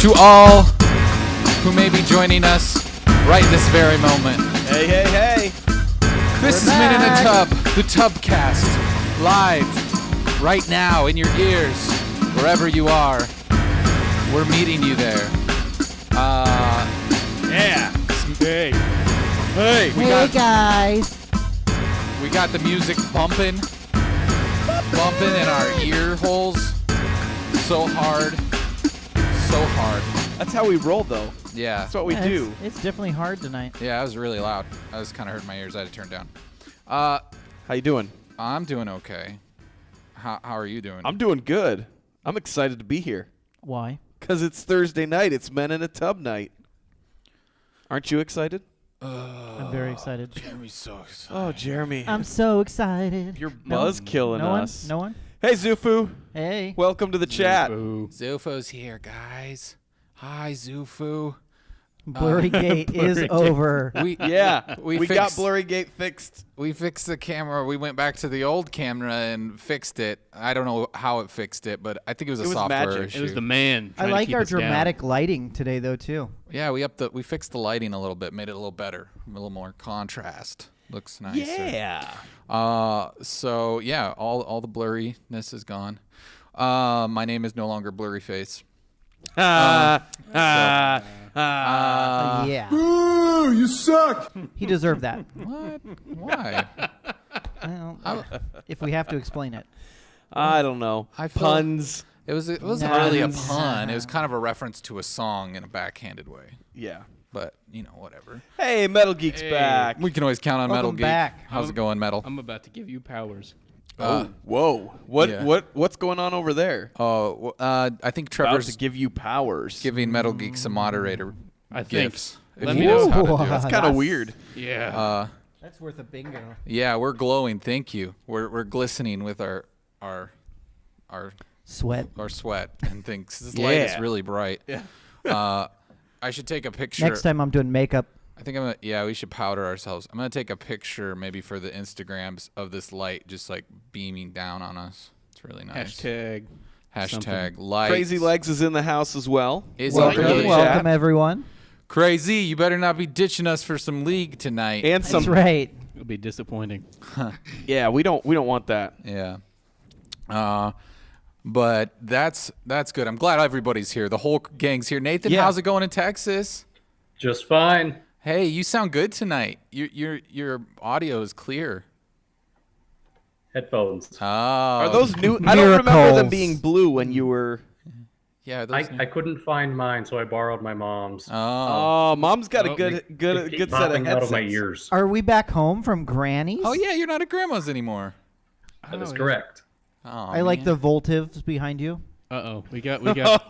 to all who may be joining us right this very moment. Hey, hey, hey. This is Men in a Tub, the Tubcast, live right now in your ears, wherever you are. We're meeting you there. Yeah. Hey. Hey. Hey guys. We got the music bumping in our ear holes. So hard. That's how we roll, though. Yeah. That's what we do. It's definitely hard tonight. Yeah, I was really loud. I was kind of hurting my ears. I had to turn down. How you doing? I'm doing okay. How are you doing? I'm doing good. I'm excited to be here. Why? Because it's Thursday night. It's Men in a Tub night. Aren't you excited? I'm very excited. Jeremy's so excited. Oh, Jeremy. I'm so excited. You're buzz killing no us. No one? Hey, Zufu. Hey. Welcome to the chat. Zufu's here, guys. Hi, Zufu. Blurry Gate is over. We We got fixed- Blurry Gate fixed. We fixed the camera. We went back to the old camera and fixed it. I don't know how it fixed it, but I think it was a software magic. issue. It was the man. I like our dramatic lighting today, though, too. Yeah, we fixed the lighting a little bit, made it a little better, a little more contrast. Looks nicer. Yeah. So yeah, all the blurriness is gone. My name is no longer Blurry Face. Yeah. Ooh, you suck. He deserved that. What? Why? Well, if we have to explain it. I don't know. I feel- Puns. It wasn't No. really a pun. It was kind of a reference to a song in a backhanded way. Yeah. But whatever. Hey, Metal Geek's Hey. back. We can always count on Metal Welcome Geek. back. How's it going, Metal? I'm about to give you powers. Whoa. What's going on over there? I think About Trevor's to give you powers. giving Metal Geek some moderator I think. gifts. If Let he me knows know. how to do it. That's kind of weird. Yeah. That's worth a bingo. Yeah, we're glowing. Thank you. We're glistening with our Sweat. sweat and things. This light is Yeah. really bright. Yeah. I should take a picture. Next time I'm doing makeup. I think I'm gonna. Yeah, we should powder ourselves. I'm gonna take a picture maybe for the Instagrams of this light just like beaming down on us. It's really nice. Hashtag light. Crazy Legs is in the house as well. Is he Welcome, really? welcome everyone. Crazy, you better not be ditching us for some League tonight. And some. That's right. It'll be disappointing. Yeah, we don't want that. Yeah. But that's good. I'm glad everybody's here. The whole gang's here. Nathan, Yeah. how's it going in Texas? Just fine. Hey, you sound good tonight. Your audio is clear. Headphones. Oh. Are those new? I don't remember them Miracles. being blue when you were. Yeah. Those, I couldn't find mine, so I borrowed my mom's. oh. Oh, Mom's got a Oh, good It good keep set of popping headsets. out of my ears. Are we back home from Granny's? Oh yeah, you're not at grandma's anymore. That is correct. Oh, I like the Voltives behind you. Uh-oh. We got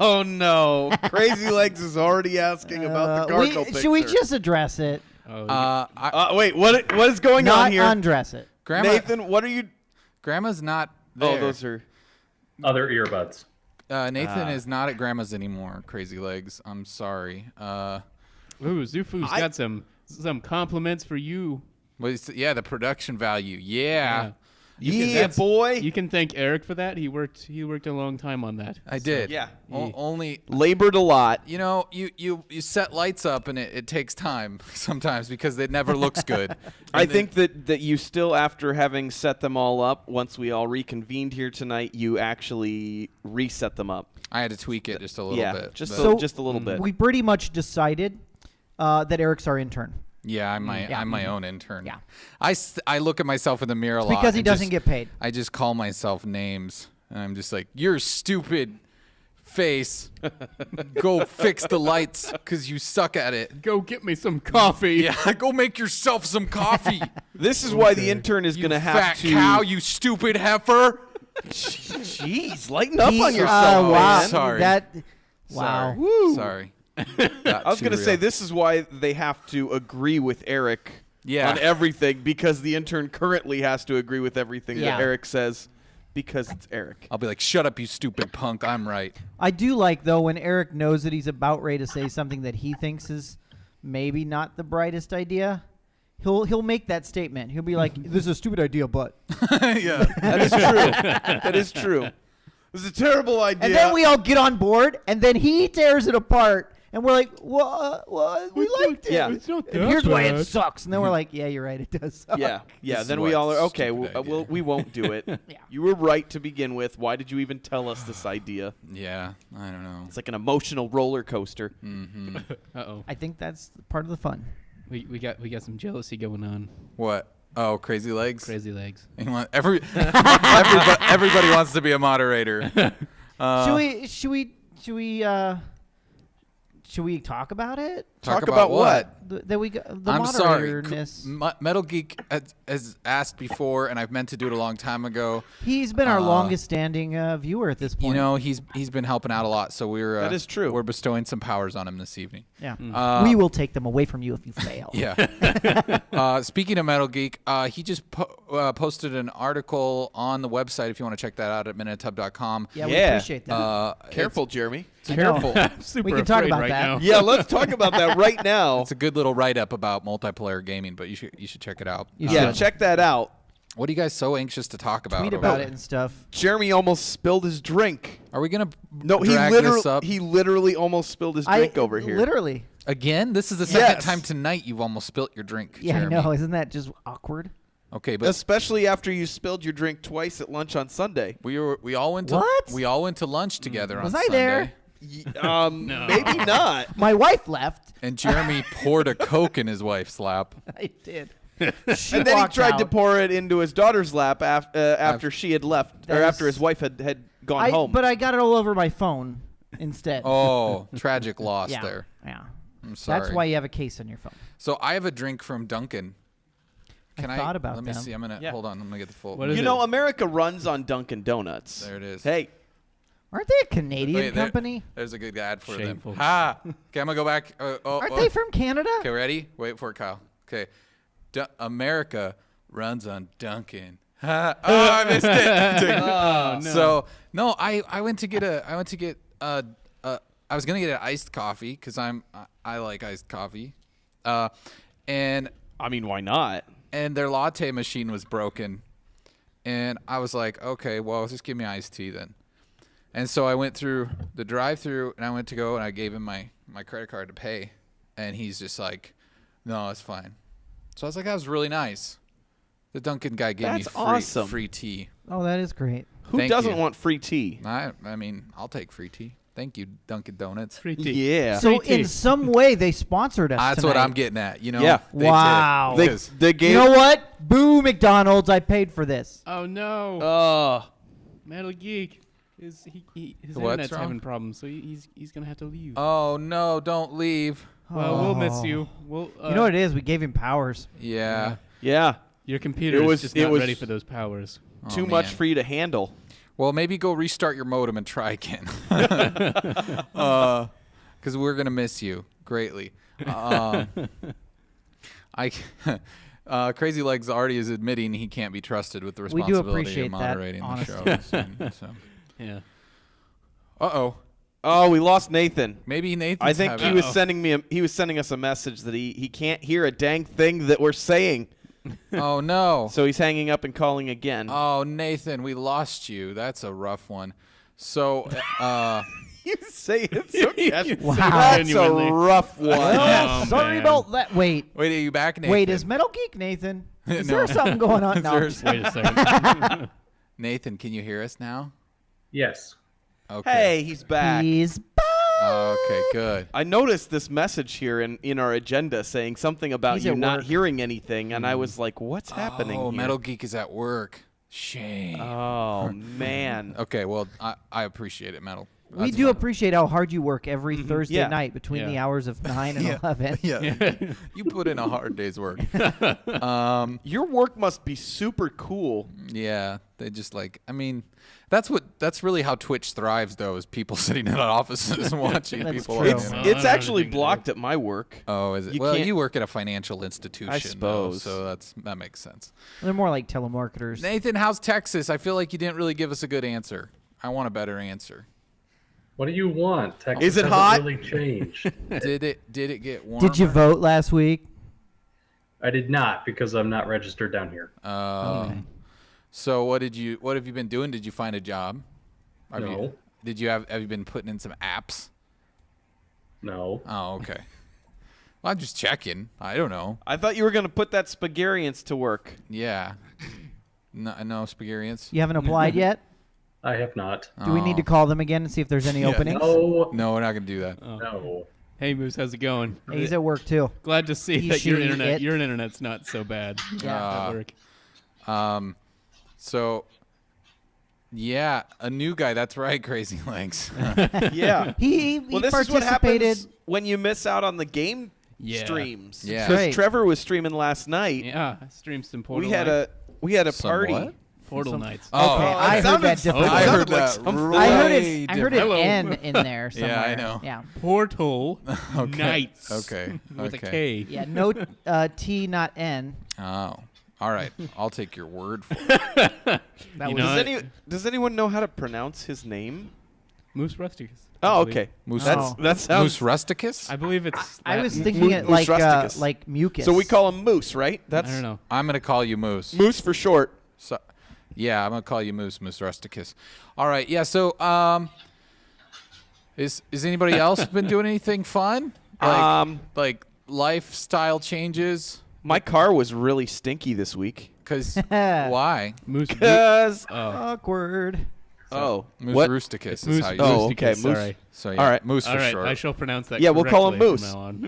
Oh no! Crazy Legs is already asking about the Cardinal picture. Should we just address it? Wait, what is going Not on here? undress it. Grandma. Nathan, what are you? Grandma's not there. Oh, those are. Other earbuds. Nathan is not at grandma's anymore. Crazy Legs. I'm sorry. Ooh, Zufu's got some compliments for you. Yeah, the production value. Yeah. Yeah, boy. You can thank Eric for that. He worked a long time on that. I did. Yeah. Only. Labored a lot. You set lights up and it takes time sometimes because it never looks good. I think that you still, after having set them all up, once we all reconvened here tonight, you actually reset them up. I had to tweak it just a little bit. just but- just a little bit. We pretty much decided that Eric's our intern. Yeah, I'm my own intern. Yeah. I look at myself in the mirror a lot. Because he and doesn't get paid. I just call myself names. And I'm just like, you're stupid face. Go fix the lights because you suck at it. Go get me some coffee. Yeah, go make yourself some coffee. This is why the intern is going to have fat to. cow, you stupid heifer. Jeez, lighten up on He- yourself, wow. man. Sorry. Wow. Woo. Sorry. I was going to say this is why they have to agree with Eric Yeah. on everything, because the intern currently has to agree with everything Yeah. that Eric says because it's Eric. I'll be like, shut up, you stupid punk. I'm right. I do like, though, when Eric knows that he's about ready to say something that he thinks is maybe not the brightest idea. He'll make that statement. He'll be like, "This is a stupid idea, but." Yeah. That is true. That is true. This is a terrible idea. And then we all get on board, and then he tears it apart, and we're like, what? We liked it. Yeah. It's not And that here's why it bad. sucks. And then we're like, yeah, you're right. It does suck. Yeah. This Then is we why all it's are a okay. stupid idea. We won't do it. Yeah. You were right to begin with. Why did you even tell us this idea? Yeah, I don't know. It's like an emotional roller coaster. Uh-oh. I think that's part of the fun. We got some jealousy going on. What? Oh, crazy legs. Crazy legs. Everybody wants to be a moderator. Should we talk about it? Talk about what? That we got the I'm sorry. moderatorness. Metal Geek has asked before, and I've meant to do it a long time ago. He's been our longest-standing viewer at this point. You know, he's been helping out a lot, so we're That is true. We're bestowing some powers on him this evening. Yeah. We will take them away from you if you fail. Yeah. Speaking of Metal Geek, he just posted an article on the website if you want to check that out at minutub.com. Yeah, we Yeah. appreciate that. Careful, Jeremy. I know. Careful. I'm super We can talk afraid about right that. now. Yeah, let's talk about that right now. It's a good little write-up about multiplayer gaming, but you should check it out. You Yeah, should. check that out. What are you guys so anxious to talk about? Tweet over about there? it and stuff. Jeremy almost spilled his drink. Are we gonna No, drag this up he literally almost spilled his drink over here. Literally. again? This is the second Yes. time tonight you've almost spilt your drink. Yeah, Jeremy. I know. Isn't that just awkward? Okay, but Especially after you spilled your drink twice at lunch on Sunday. we all went to What? we all went to lunch together Was on I Sunday. there? Maybe not. My wife left. And Jeremy poured a Coke in his wife's lap. I did. And then he tried to pour it into his daughter's lap after she had left, That or is- after his wife had gone home. But I got it all over my phone instead. Oh, tragic loss yeah. there. Yeah. I'm sorry. That's why you have a case on your phone. So I have a drink from Dunkin'. Can I thought about Let me them. see. I'm gonna Yeah. hold on. I'm gonna get the full. What is you it? know, America runs on Dunkin' Donuts. There it is. Hey, Aren't they a Canadian Wait, there- company? There's a good ad for Shameful. them. Ha! Okay, I'm gonna go back. Aren't they from Canada? Okay, ready? Wait for it, Kyle. Okay. America runs on Dunkin'. Ha! Oh, I missed it. Oh, no. So no, I went to get I was gonna get an iced coffee because I like iced coffee, and I mean, why not? their latte machine was broken, and I was like, okay, well, just give me iced tea then. And so I went through the drive-through, and I went to go, and I gave him my credit card to pay, and he's just like, no, it's fine. So I was like, that was really nice. The Dunkin' guy gave That's me awesome. free tea. Oh, that is great. Who Thank doesn't you. want free tea? I mean, I'll take free tea. Thank you, Dunkin' Donuts. Free tea. Yeah. So Free tea. in some way they sponsored us That's tonight. what I'm getting at. You know? Yeah. They Wow. did. They, Because- they gave. You know what? Boo, McDonald's. I paid for this. Oh no. Oh, Metal Geek. His What's internet's wrong? having problems, so he's gonna have to leave. Oh no! Don't leave. Well, we'll miss Oh. you. We'll. You know what it is? We gave him powers. Yeah. yeah. Your computer It was- is just it not was- ready for those powers. Oh, Too much man. for you to handle. Well, maybe go restart your modem and try again. Because we're gonna miss you greatly. Crazy Legs already is admitting he can't be trusted with the We do responsibility appreciate of that moderating the honesty. show. So. Yeah. Uh-oh. Oh, we lost Nathan. Maybe Nathan's I think having he was sending us a message that he can't hear a dang thing that we're saying. Oh no. So he's hanging up and calling again. Oh, Nathan, we lost you. That's a rough one. So, You say it so casually. Wow. That's a Genuinely. rough one. Well, Oh, sorry man. about that. Wait. wait, are you back, Nathan? Wait, is Metal Geek Nathan? Is No. there something going on? Is No. there I'm just- Wait a second. Nathan, can you hear us now? Yes. Okay. Hey, he's back. He's back. Okay, good. I noticed this message here in our agenda saying something about He's you at not work. hearing anything, and I was like, what's happening Oh, here? Metal Geek is at work. Shame. Oh, man. Okay, well, I appreciate it, Metal. We That's do fine. appreciate how hard you work every Thursday Yeah. night between the Yeah. hours of 9 and 11. Yeah, you put in a hard day's work. Your work must be super cool. Yeah, they just like. I mean, that's really how Twitch thrives, though, is people sitting in offices and watching That's people. true. on It's the I internet. it's don't have actually anything to do. blocked at my work. Oh, is it? You Well, can't- you work at a financial institution, though, suppose. so that makes sense. They're more like telemarketers. Nathan, how's Texas? I feel like you didn't really give us a good answer. I want a better answer. What do you want? Texas Is it hasn't hot? really changed. Did it get warm? Did you vote last week? I did not because I'm not registered down here. So what have you been doing? Did you find a job? No. Have you been putting in some apps? No. Oh, okay. Well, I'm just checking. I don't know. I thought you were going to put that Spagarians to work. Yeah. No Spagarians? You haven't applied yet? I have not. Do we need to call them again and see if there's any Yeah. openings? No. No, we're not gonna do that. No. Hey, Moose, how's it going? Hey, he's at work too. Glad to see You that your see internet it. your internet's not so bad at work. So, yeah, a new guy. That's right, Crazy Legs. Yeah. He Well, this is what participated. happens when you miss out on the game Yeah. streams. Yeah. Because Right. Trevor was streaming last night. Yeah, I streamed some Portal. We had Night. a Some party. what? Portal Nights. Oh, Okay, it I heard sounded- that differently. I Sounded heard like that. something. I heard way it. I heard different. an Hello. N in there somewhere. Yeah, I know. Yeah. Portal Okay. Nights. Okay. With Okay. a K. Yeah. No T, not N. Oh, all right. I'll take your word for it. That You was know, Does anyone know how to pronounce his name? Moose Rusticus. Oh, I believe. okay. Moose. Oh. That sounds. Moose rusticus. I believe it's. I was Latin. thinking it Moose rusticus. like mucus. So we call him Moose, right? I That's don't know. I'm gonna call you Moose. Moose for short. So, yeah, I'm gonna call you Moose rusticus. All right. Yeah. So, is anybody else been doing anything fun? Like lifestyle changes? My car was really stinky this week. Cause why? Moose. Cause awkward. Moose what? rusticus is Moose how you. Oh, Rusticus, okay, Moose. Sorry. So yeah, All right. Moose for All right, short. I shall pronounce that. Yeah, we'll call him correctly Moose. from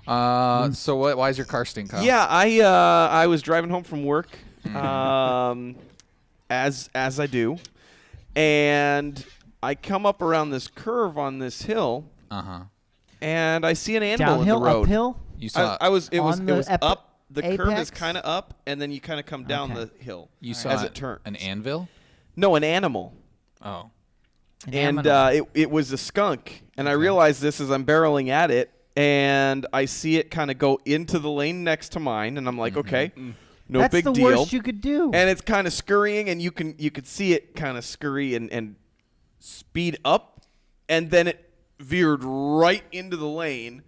now on. So why is your car stink? Kyle? Yeah, I was driving home from work, as I do, and I come up around this curve on this hill, and I see an animal Downhill, in the road. uphill. You saw. It was On the up. The curve is apex? kind of up, and then you kind of come down Okay. the hill You saw as it turns. an anvil. No, an animal. Oh. And Animal. it was a skunk, and I realized this as I'm barreling at it, and I see it kind of go into the lane next to mine, and I'm like, okay, no That's big the deal. worst you could do. And it's kind of scurrying, and you could see it kind of scurry and speed up, and then it veered right into the lane,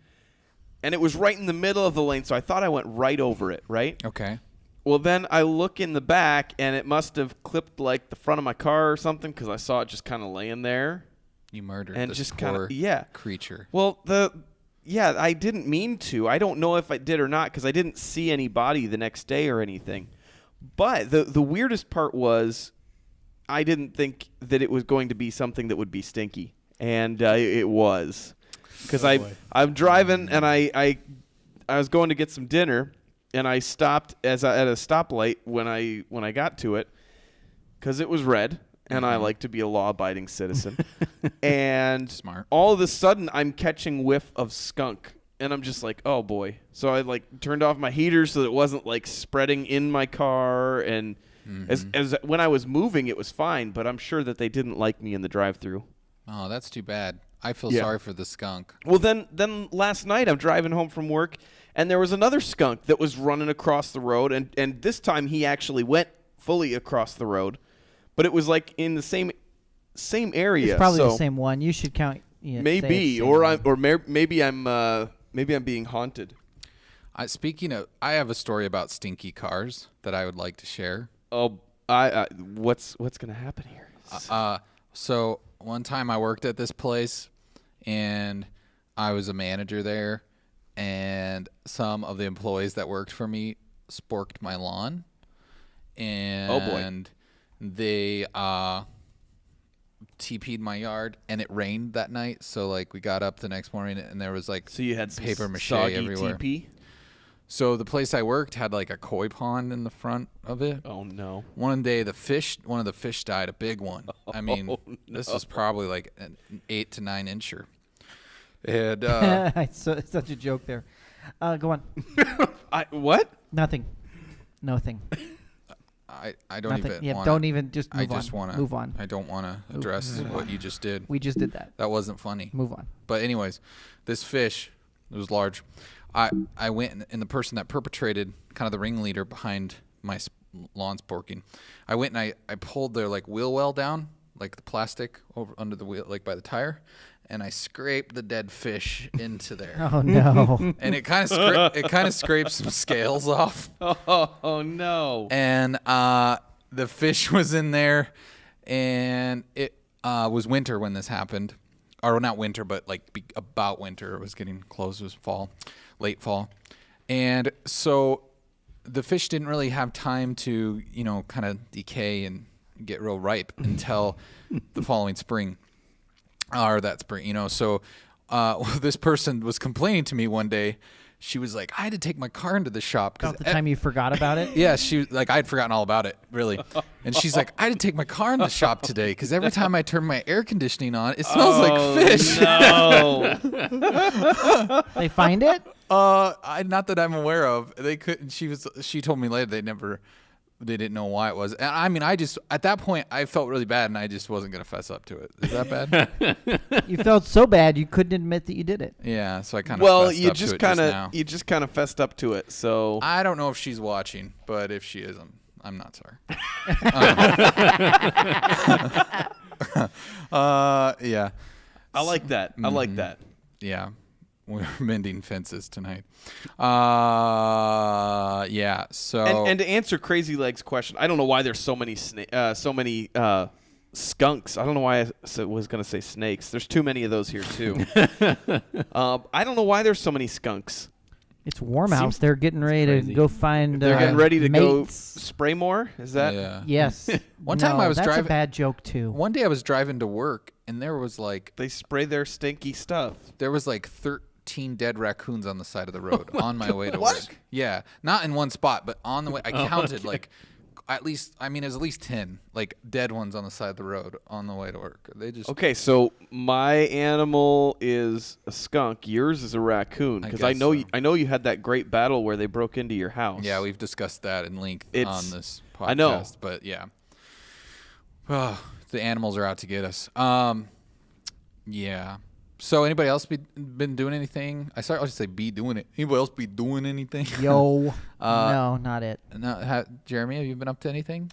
and it was right in the middle of the lane, so I thought I went right over it, right? Okay. Well, then I look in the back, and it must have clipped like the front of my car or something, because I saw it just kind of laying there. You murdered And this just poor kinda- creature. Well, I didn't mean to. I don't know if I did or not, because I didn't see any body the next day or anything. But the weirdest part was I didn't think that it was going to be something that would be stinky, and it was. Because boy. I'm driving, and I was going to get some dinner, and I stopped at a stoplight when I got to it, because it was red, and I like to be a law-abiding citizen. And Smart. all of a sudden, I'm catching whiff of skunk, and I'm just like, oh boy. So I turned off my heater so that it wasn't spreading in my car, and as when I was moving, it was fine, but I'm sure that they didn't like me in the drive-through. Oh, that's too bad. I feel Yeah. sorry for the skunk. Well, then last night I'm driving home from work, and there was another skunk that was running across the road, and this time he actually went fully across the road, but it was in the same area. It's probably so the same one. You should count. Yeah, maybe, maybe I'm being haunted. I have a story about stinky cars that I would like to share. Oh, what's gonna happen here? So one time I worked at this place, and I was a manager there, and some of the employees that worked for me sporked my lawn, and Oh, boy. they TP'd my yard, and it rained that night. So we got up the next morning, and there was So you had some paper mache soggy everywhere. TP? So the place I worked had a koi pond in the front of it. Oh no! One day one of the fish died, a big one. I mean, this was probably an 8 to 9 incher. And it's such a joke there. Go on. What? Nothing. Nothing. I don't Nothing. even Yeah, wanna, don't even just I move just on. want to Move on. I don't want to address what you just did. We just did that. That wasn't funny. Move on. But anyways, this fish, it was large. I went, and the person that perpetrated, kind of the ringleader behind my lawn sporking, I went and I pulled their wheel well down, the plastic over under the wheel, by the tire, and I scraped the dead fish into there. Oh no. And it kind of scraped some scales off. Oh no! And the fish was in there, and was winter when this happened, or not winter, but like about winter. It was getting close. It was fall, late fall, and so the fish didn't really have time to kind of decay and get real ripe until the following spring, or that spring. So this person was complaining to me one day. She was like, I had to take my car into the shop. About the time you forgot about it? Yeah, she was like, I had forgotten all about it, really. And she's like, I had to take my car in the shop today because every time I turn my air conditioning on, it smells like fish. No. They find it? Not that I'm aware of. They couldn't. She told me later they didn't know why it was. And I mean, at that point I felt really bad, and I just wasn't gonna fess up to it. Is that bad? You felt so bad you couldn't admit that you did it. Yeah. So I kind of you just kind of fessed up to it. So I don't know if she's watching, but if she is, I'm not sorry. Yeah. I like that. I like that. Yeah. We're mending fences tonight. Yeah. So And to answer Crazy Legs' question, I don't know why there's so many skunks. I don't know why I was going to say snakes. There's too many of those here too. I don't know why there's so many skunks. It's warm out. They're getting ready to crazy. go find They're getting ready to go mates. spray more. Is that? yeah. Yes. One time No, I was that's driving. a bad joke too. One day I was driving to work, and there was like They spray their stinky stuff. 13 dead raccoons on the side of the road on my way to What? work. Yeah, not in one spot, but on the way. I counted like it was at least 10 like dead ones on the side of the road on the way to work. They just Okay, so my animal is a skunk. Yours is a raccoon. Because I guess know so. I know you had that great battle where they broke into your house. Yeah, we've discussed that in length It's- on this podcast. I know. But yeah. The animals are out to get us. Yeah. So anybody else been doing anything? I'll just say be doing it. Anybody else be doing anything? Yo. No, not it. No, Jeremy, have you been up to anything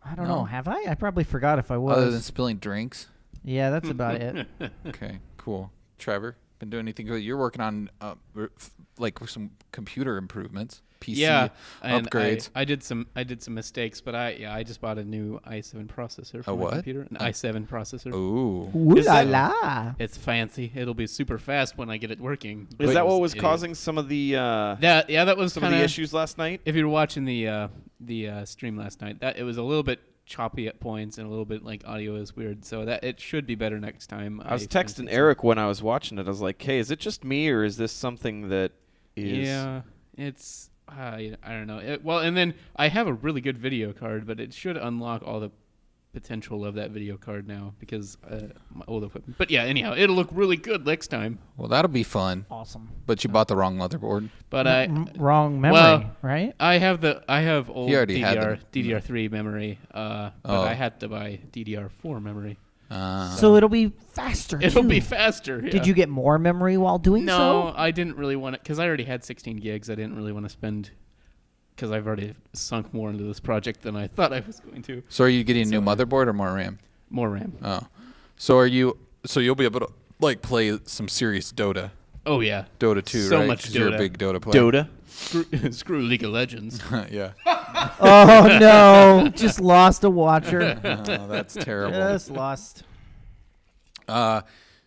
I don't No. know. Have I? I probably forgot if I was. other than spilling drinks? Yeah, that's about it. Okay, cool. Trevor, been doing anything good? You're working on like some computer improvements, PC and upgrades. I did some mistakes, but I just bought a new i7 processor for A my what? computer. An i7 processor. Ooh. Ooh Is la that- la. It's fancy. It'll be super fast when I get it working. Is that what was Idiot. causing some of the That was some of kind the of issues last night? If you were watching the stream last night, that it was a little bit choppy at points and a little bit like audio is weird. So that it should be better next time. I was finished texting it. Eric when I was watching it. I was like, "Hey, is it just me or is this something that is?" Yeah, it's I don't know. Well, and then I have a really good video card, but it should unlock all the potential of that video card now because my old equipment. But yeah, anyhow, it'll look really good next time. Well, that'll be fun. Awesome. But you bought the wrong motherboard. But Wrong memory, well, right? I have old He already had DDR3 memory, but I had to buy DDR4 memory. So it'll be faster. It'll too. be faster. Yeah. Did you get more memory while doing No, so? I didn't really want it because I already had 16 gigs. I didn't really want to spend because I've already sunk more into this project than I thought I was going to. So are you getting a new motherboard or more RAM? More RAM. Oh. So you'll be able to like play some serious Dota. Oh yeah, Dota 2, so right? much 'Cause you're a Dota. big Dota player. Dota. Screw League of Legends. Yeah. Oh no! Just lost a watcher. Oh, that's terrible. Just lost.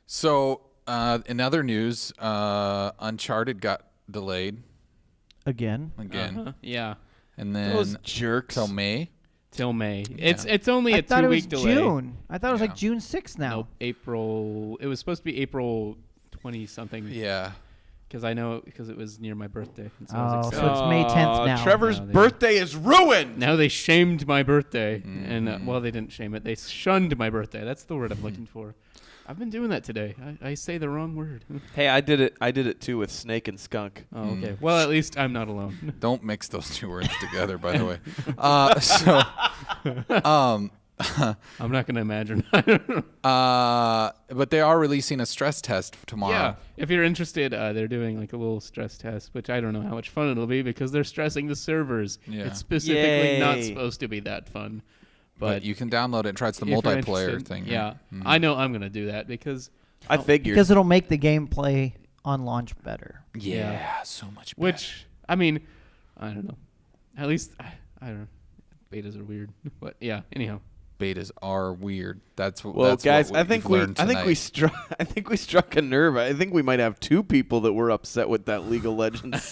So in other news, Uncharted got delayed Again. again, Yeah, and then Those jerks. till May. till May. It's only I a thought it was 2-week delay. June. I thought it was Yeah. like June 6th now. Nope, April. It was supposed to be April 20 something. Yeah. Because I know because it was near my birthday. And so I Oh, was so excited. it's May 10th now. Trevor's No, they- birthday is ruined. Now they shamed my birthday, and Mm-hmm. well, they didn't shame it. They shunned my birthday. That's the word I'm looking for. I've been doing that today. I say the wrong word. Hey, I did it. I did it too with snake and skunk. Oh, okay. Well, at least I'm not alone. Don't mix those two words together, by the way. I'm not going to imagine. But they are releasing a stress test tomorrow. Yeah. If you're interested, they're doing like a little stress test, which I don't know how much fun it'll be because they're stressing the servers. Yeah. It's specifically not Yay. supposed to be that fun. But you can download it and try. It's the if you're multiplayer interested- thing. Yeah. Right? Mhm. I know I'm going to do that because I figured. Because it'll make the gameplay on launch better. Yeah, so much better. which I mean, I don't know. At least I don't know. Betas are weird. But yeah, anyhow. betas are weird. That's what. Well, that's guys, what I think we struck a nerve. I think we might have two people that were upset with that League of Legends.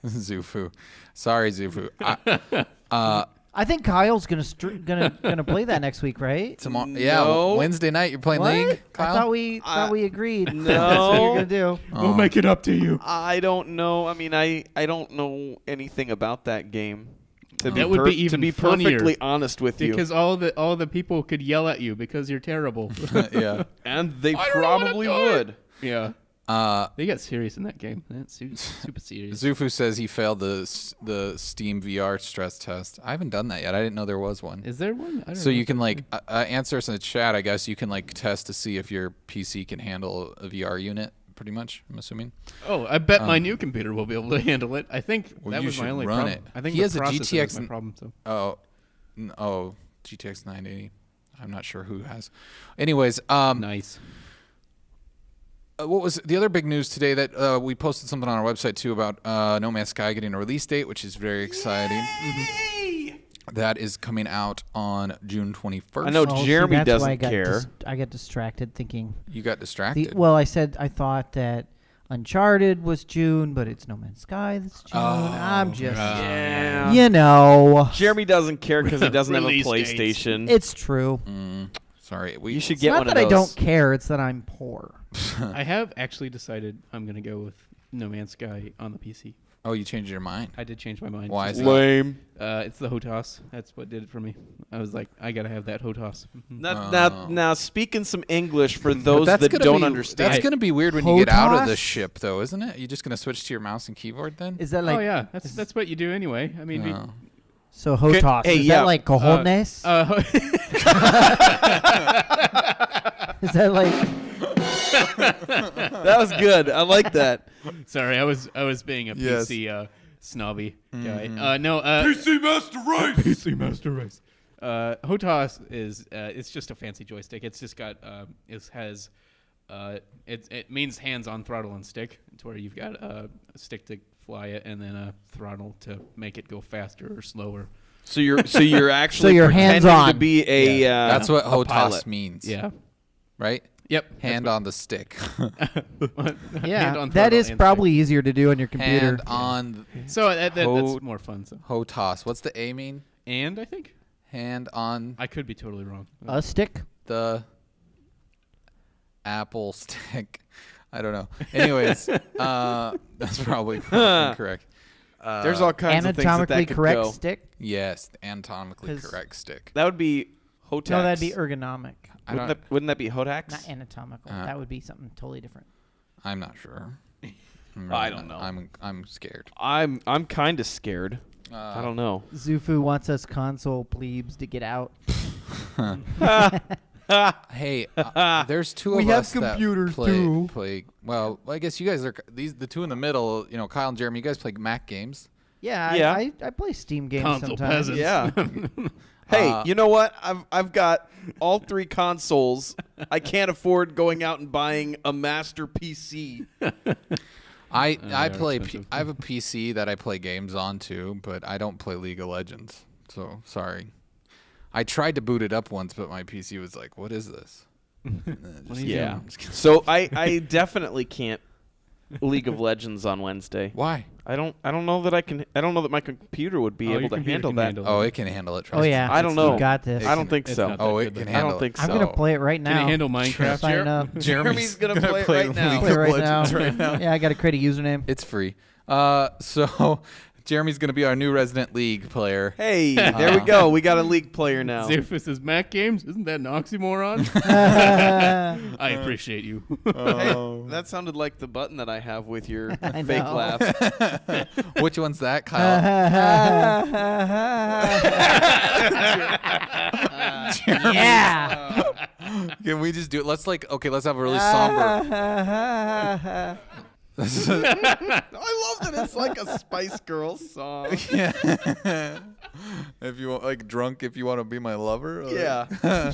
Zufu. Sorry, Zufu. I think Kyle's gonna play that next week, right? Tomorrow, No. Wednesday night you're playing What? League, Kyle. I thought we agreed. No. That's what you're gonna do. We'll make it up to you. I don't know. I mean, I don't know anything about that game. That would be even to be funnier, perfectly honest with you. Because all the people could yell at you because you're terrible. Yeah. And they I don't know what I'm probably doing. would. Yeah. They got serious in that game. That's super serious. Zufu says he failed the Steam VR stress test. I haven't done that yet. I didn't know there was one. Is there one? I don't So know. you can like answer us in the chat. I guess you can like test to see if your PC can handle a VR unit. Pretty much, I'm assuming. Oh, I bet my new computer will be able to handle it. I think Well, that you was my should only run problem. it. I think He the has a processor was GTX my problem. So GTX 980. I'm not sure who has. Anyways, nice. what was the other big news today that we posted something on our website too about No Man's Sky getting a release date, which is very exciting. That is coming out on June 21st. I know Oh, see, Jeremy that's why doesn't I got care. I got distracted thinking. You got distracted. Well, I said I thought that Uncharted was June, but it's No Man's Sky that's June. I'm just, Yeah. you know, Jeremy doesn't care because he doesn't have a Release dates. PlayStation. it's true. Sorry, you should It's get not one that of I those. don't care; it's that I'm poor. I have actually decided I'm gonna go with No Man's Sky on the PC. Oh, you changed your mind. I did change my mind. Why is that? Lame. It's the HOTAS. That's what did it for me. I was like, I gotta have that HOTAS. Now, speaking some English for those That's that gonna don't be, understand. That's going to be weird when you get out of the HOTAS? ship, though, isn't it? You're just going to switch to your mouse and keyboard then? Is that like Oh yeah, that's what you do anyway. I mean, Oh. so? Hotas. Hey, is yeah. that like cojones? Is that like? That was good. I like that. sorry, I was being a Yes. PC snobby guy. No, PC Master Race! PC Master Race. HOTAS is it's just a fancy joystick. It's just got it means hands on throttle and stick. It's where you've got a stick to fly it and then a throttle to make it go faster or slower. So you're actually you're pretending hands-on. to be a That's what a HOTAS pilot. means. Yeah. Right? Yep. Hand on the stick. Yeah, that is probably easier to do on your computer. Hand on So that's more fun. So. HOTAS. What's the A mean? And I think Hand on I could be totally wrong. A stick. the Apple stick. I don't know. Anyways, that's probably correct. There's all kinds of things Anatomically that could correct go. stick. Yes, the anatomically 'Cause- correct stick. That would be Hotax. No, that'd be ergonomic. I don't, Wouldn't that be Hotax? Not anatomical. Uh, That would be something totally different. I'm not sure. I don't know. I'm scared. I'm kind of scared. I don't know. Zufu wants us console plebes to get out. Hey, there's two We of have us that computers, play, too. play. Well, I guess you guys are the two in the middle. You know, Kyle and Jeremy. You guys play Mac games. Yeah, Yeah. I play Steam games Console sometimes. peasants. Yeah. Hey, you know what? I've got all three consoles. I can't afford going out and buying a master PC. I they're play. expensive. I have a PC that I play games on too, but I don't play League of Legends. So sorry. I tried to boot it up once, but my PC was like, "What is this?" Yeah. So I definitely can't League of Legends on Wednesday. Why? I don't know that I can. I don't know that my computer would be Oh, your able to computer handle can that. handle Oh, it can handle it. Oh trust me. yeah, I don't know. You got this. I don't think It's so. not Oh, that it good, can but- I handle don't think it. so. I'm gonna play it right now. Can it handle Minecraft? Sign up. Jeremy's gonna play it right now. Play it right now. right now. Yeah, I got to create a username. It's free. So Jeremy's gonna be our new resident League player. Hey, there we go. We got a League player now. Xerphus is Mac games? Isn't that an oxymoron? I appreciate you. Hey, that sounded like the button that I have with your I fake know. laugh. Which one's that, Kyle? Yeah. Can we just do it? Let's let's have a really somber. I love that it's like a Spice Girls song. If you want, like drunk, if you want to be my lover. Or- Yeah.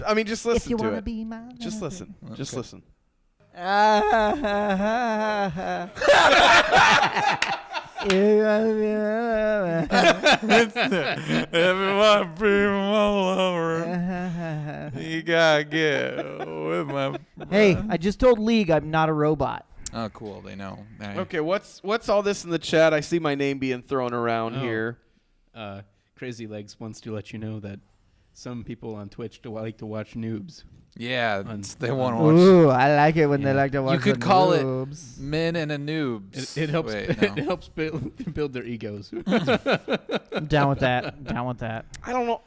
I mean, just If listen you to want to it. be my Just listen. Just Okay. listen. Everyone bring them all over. You gotta get with my. Hey, I just told League I'm not a robot. Oh, cool. They know. Okay, what's all this in the chat? I see my name being thrown around Oh. here. Crazy Legs wants to let you know that some people on Twitch like to watch noobs. Yeah, On- they want to watch. Ooh, I like it when they Yeah. like to watch. You could the call it noobs. men and a noobs. It helps. Wait, no. It helps build their egos. I'm down with that. I'm down with that. I don't know.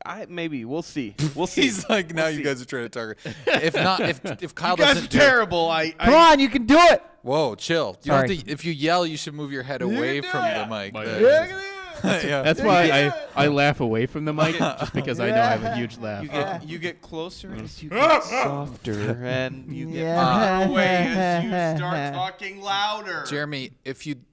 I maybe we'll see. We'll see. He's like, now We'll you see. guys are trying to target. If not, if Kyle You guys are doesn't do- terrible. Come on, you can do it. Whoa, chill. You don't Sorry. have to, if you yell, you should move your head away from the mic. Yeah. That's why I laugh away from the mic just because I know I have a huge laugh. You get closer as you get softer, and you get Yeah. far away as you start talking louder. Jeremy,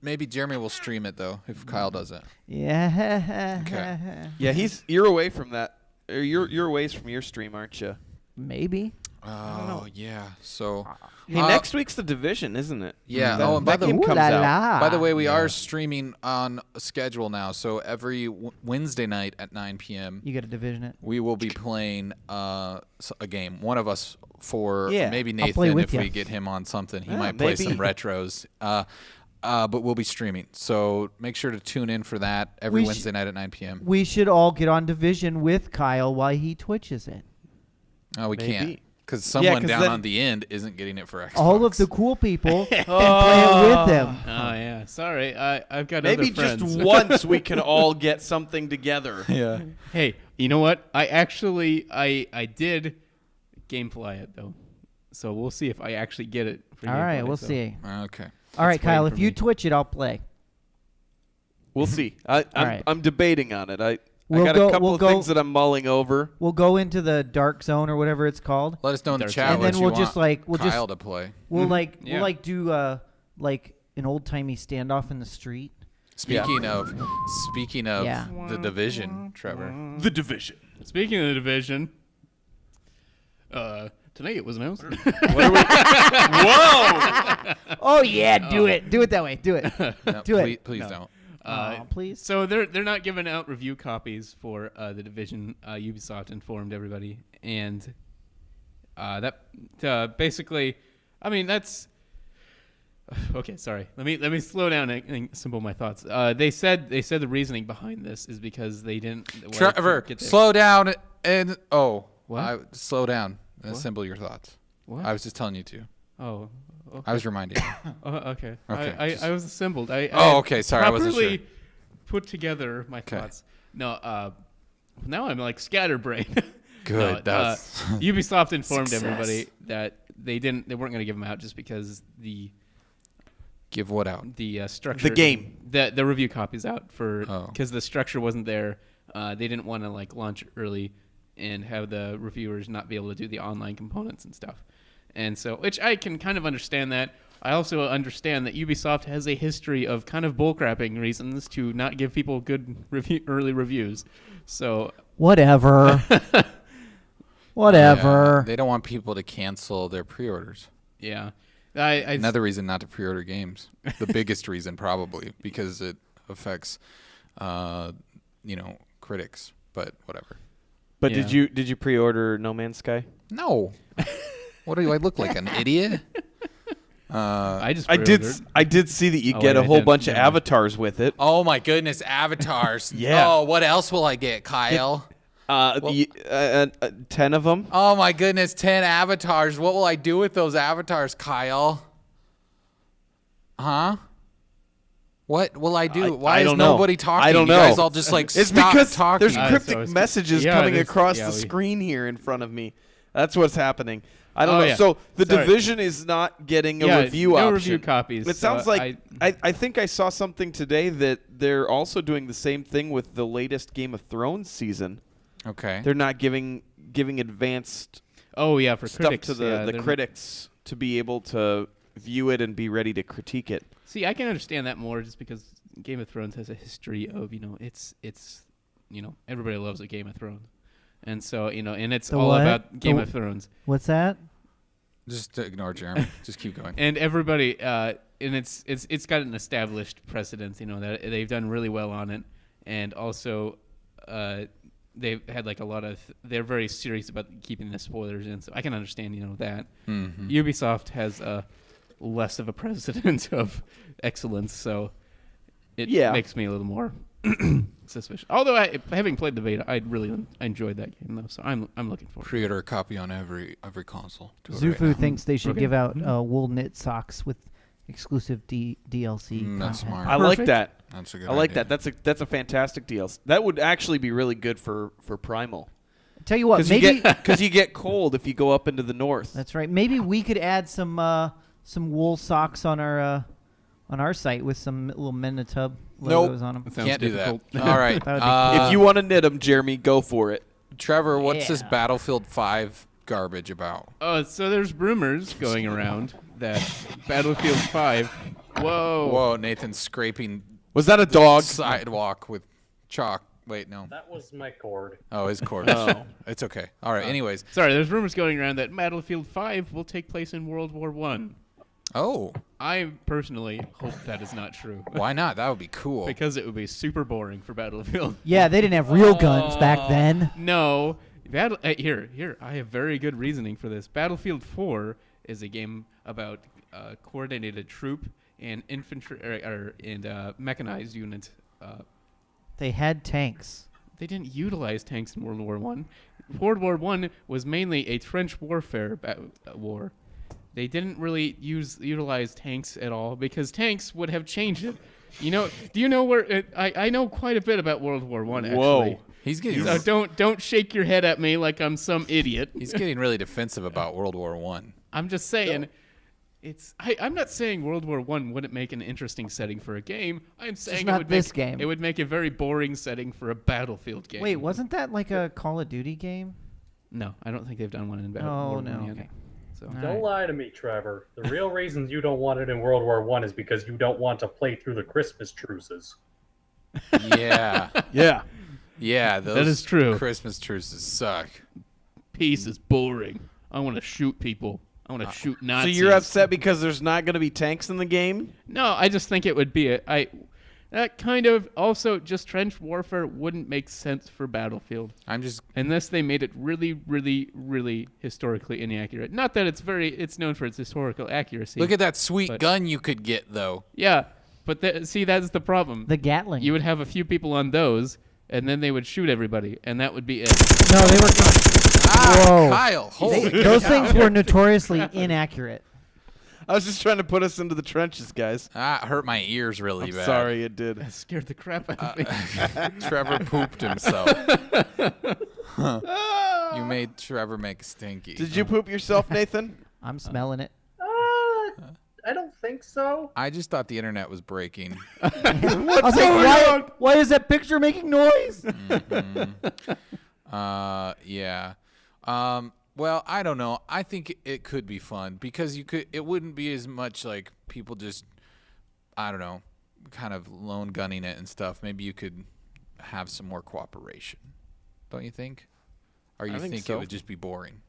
maybe Jeremy will stream it though if Kyle doesn't. Yeah. Okay. Yeah, you're away from that. Or you're away from your stream, aren't you? Maybe. Oh yeah. So Hey, next week's the Division, isn't it? yeah. That, Oh, and by that the game comes out. By the way, we are streaming on a schedule now. So every Wednesday night at 9 p.m. You got to division it. we will be playing a game. One of us for Yeah. maybe I'll play Nathan with if ya. we get him on something. He Yeah, might play maybe. some retros. But we'll be streaming. So make sure to tune in for that every We sh- Wednesday night at 9 p.m. We should all get on division with Kyle while he twitches it. Oh, we Maybe. can't. Because someone 'cause down then- on the end isn't getting it for Xbox. All of the cool people can play it with him. Oh yeah, sorry. I've got Maybe other friends. just once we can all get something together. Yeah. Hey, you know what? I did gamefly it though, so we'll see if I actually get it. For All right, Gamefly, we'll so. see. Okay. All right, waiting Kyle, for if you me. twitch it, I'll play. We'll see. I'm right. I'm debating on it. I We'll got go- a couple we'll of go- things that I'm mulling over. We'll go into the dark zone or whatever it's called. Let us know in the Dark chat Side. And what then you we'll just want like Kyle to play. we'll Yeah. do like an old timey standoff in the street. Speaking of Yeah. the Division, Trevor. The Division. Speaking of the division, tonight it was announced. Whoa! Oh yeah, do it that way, do it. No, Do it. please No. don't. Aw, please. So they're not giving out review copies for the division. Ubisoft informed everybody, and that basically, I mean that's okay. Sorry, let me slow down and assemble my thoughts. They said the reasoning behind this is because they didn't. Trevor, get the- slow down and What? slow down and assemble your thoughts. What? I was just telling you to. Oh. Okay. I was reminding you. Okay. Okay, I was assembled. Oh, okay, sorry, I wasn't properly sure. put together my Okay. thoughts. No. Now I'm like scatterbrained. Good. No, That's Ubisoft informed Success. everybody that they weren't going to give them out just because the give what out? structure, The game. the review copies out for Oh. because the structure wasn't there. They didn't want to like launch early and have the reviewers not be able to do the online components and stuff. And so, which I can kind of understand that. I also understand that Ubisoft has a history of kind of bullcrapping reasons to not give people good early reviews. So Whatever. Whatever. They don't want people to cancel their pre-orders. yeah, Another reason not to pre-order games. The biggest reason probably because it affects, critics. But whatever. But Yeah. did you pre-order No Man's Sky? No. What do I look like, an idiot? I just I pre-ordered. did see that you Oh, get wait, a I whole didn't. bunch of Never mind. avatars with it. Oh my goodness, avatars. Yeah. Oh, what else will I get, Kyle? 10 of them. Oh my goodness, 10 avatars. What will I do with those avatars, Kyle? Huh? What will I do? Why I is don't know. nobody talking? I don't You know. guys all just like It's stop because talking. there's so cryptic it's- messages yeah, coming there's- across yeah, the we- screen here in front of me. That's what's happening. I don't Oh, know. yeah. So the Sorry. Division is not getting a Yeah, review no option. review copies. It so sounds like I think I saw something today that they're also doing the same thing with the latest Game of Thrones season. Okay. They're not giving advanced oh yeah, for stuff critics to yeah, the they're- critics to be able to view it and be ready to critique it. See, I can understand that more just because Game of Thrones has a history of it's everybody loves a Game of Thrones, and so and it's The all what? about Game The- of Thrones, What's that? Just ignore Jeremy. Just keep going. and everybody it's got an established precedent, that they've done really well on it, and also they've had like a lot of. They're very serious about keeping the spoilers in, so I can understand that. Mm-hmm. Ubisoft has less of a precedent of excellence, so it makes me a little more suspicious. Although having played the beta, I really enjoyed that game though, so I'm looking forward. Pre-order a copy on every console. Do it Zufu right now. thinks they should give out wool knit socks with exclusive DLC. That's content. smart. I like Perfect. that. That's a good I like idea. that. That's a fantastic deal. That would actually be really good for Primal. Tell you what, Because maybe you get cold if you go up into the north. that's right. Maybe we could add some wool socks on our site with some little Minitub logos on them. Sounds Can't difficult. do that. All right. That would be cool. If you want to knit them, Jeremy, go for it. Trevor, what's this Yeah. Battlefield 5 garbage about? So there's rumors going around that Battlefield 5. Whoa, Nathan's scraping Was that a dog? sidewalk with chalk. Wait, no. That was my cord. Oh, his cord. Oh. It's okay. All right. Anyways. Sorry, there's rumors going around that Battlefield 5 will take place in World War One. Oh, I personally hope that is not true. why not? That would be cool. Because it would be super boring for Battlefield. Yeah, they didn't have real guns back then. No. Here, I have very good reasoning for this. Battlefield 4 is a game about coordinated troop and infantry and mechanized unit. They had tanks. They didn't utilize tanks in World War One. World War One was mainly a trench warfare war. They didn't really utilize tanks at all because tanks would have changed it. Do you know where? I know quite a bit about World War One. Actually. Whoa. He's getting So don't shake your head at me like I'm some idiot. he's getting really defensive about World War One. I'm just saying. I'm not saying World War One wouldn't make an interesting setting for a game. I'm saying not it would this make game. it would make a very boring setting for a Battlefield game. Wait, wasn't that like a Call of Duty game? No, I don't think they've done one in Oh, Battlefield. no, yet. okay. So All Don't right. lie to me, Trevor. The real reason you don't want it in World War One is because you don't want to play through the Christmas truces. Yeah. Yeah. Yeah. Those is true. Christmas truces suck. peace is boring. I want to shoot people. I want to shoot So Nazis. you're upset because there's not going to be tanks in the game? No, I just think it would be that kind of also just trench warfare wouldn't make sense for Battlefield I'm just unless they made it really, really, really historically inaccurate. Not that it's known for its historical accuracy. look at that sweet But- gun you could get though. Yeah, but see, that's the problem. The Gatling. You would have a few people on those, and then they would shoot everybody, and that would be it. No, they were. Ah, Whoa. Kyle. Holy Those cow. things were notoriously inaccurate. I was just trying to put us into the trenches, guys. Ah, it hurt my ears really I'm bad. sorry, it did. That scared the crap out of me. Trevor pooped himself. You made Trevor make stinky. Did you poop yourself, Nathan? I'm smelling it. I don't think so. I just thought the internet was breaking. I was like, why is that picture making noise? Yeah. Well, I don't know. I think it could be fun because it wouldn't be as much like people just, I don't know, kind of lone gunning it and stuff. Maybe you could have some more cooperation. Don't you think? Or you I think think so. it would just be boring?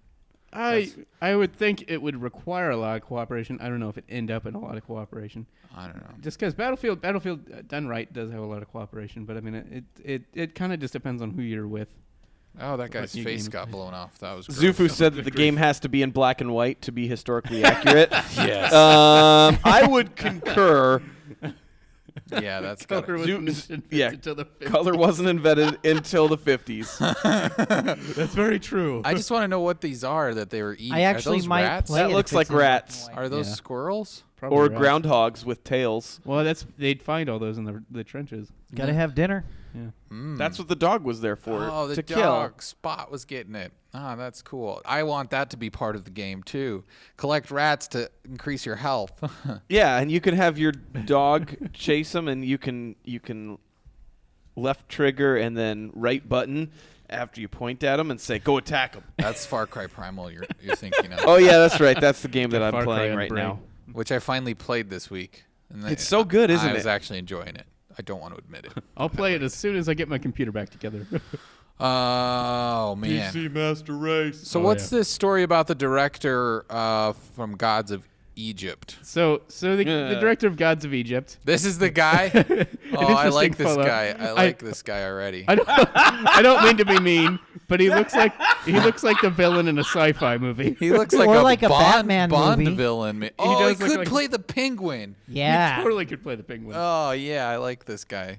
I would think it would require a lot of cooperation. I don't know if it end up in a lot of cooperation. I don't know. Just because Battlefield done right does have a lot of cooperation, but I mean it kind of just depends on who you're with. Oh, that guy's new face game. got blown off. That was gross. Zufu said that the game has to be in black and white to be historically accurate. Yes. I would concur. Yeah, that's got Color Zoo- wasn't invented yeah, until the 50s. Color wasn't invented until the 50s. That's very true. I just want to know what these are that they were eating. I actually are those might rats? play That it looks if like it's in black and rats. white. Are those Yeah. squirrels? Probably Or right. groundhogs with tails. Well, they'd find all those in the trenches. Gotta have dinner. Yeah. Mm. That's what the dog was there for. Oh, the to dog Spot was getting it. Ah, that's cool. I want that to be part of the game too. Collect rats to increase your health. kill. Yeah, and you can have your dog chase them, and you can left trigger and then right button after you point at them and say, "Go attack them." That's Far Cry Primal you're thinking of, Oh yeah, that's right. That's the game that I'm Far Cry playing on right brain. now. which I finally played this week. And It's so good, isn't I was it? actually enjoying it. I don't want to admit it. I'll play it as soon as I get my computer back together. Oh man. Master Race. So Oh, what's yeah. this story about the director from Gods of Egypt. So the director of Gods of Egypt. This is the guy. Oh, I like this follow. guy. I like this guy already. I don't mean to be mean, but he looks like the villain in a sci-fi movie. He looks like Or a like a Bond Batman Bond movie. villain. Oh, he does look could like- play the Penguin. Yeah. He totally could play the Penguin. Oh yeah, I like this guy.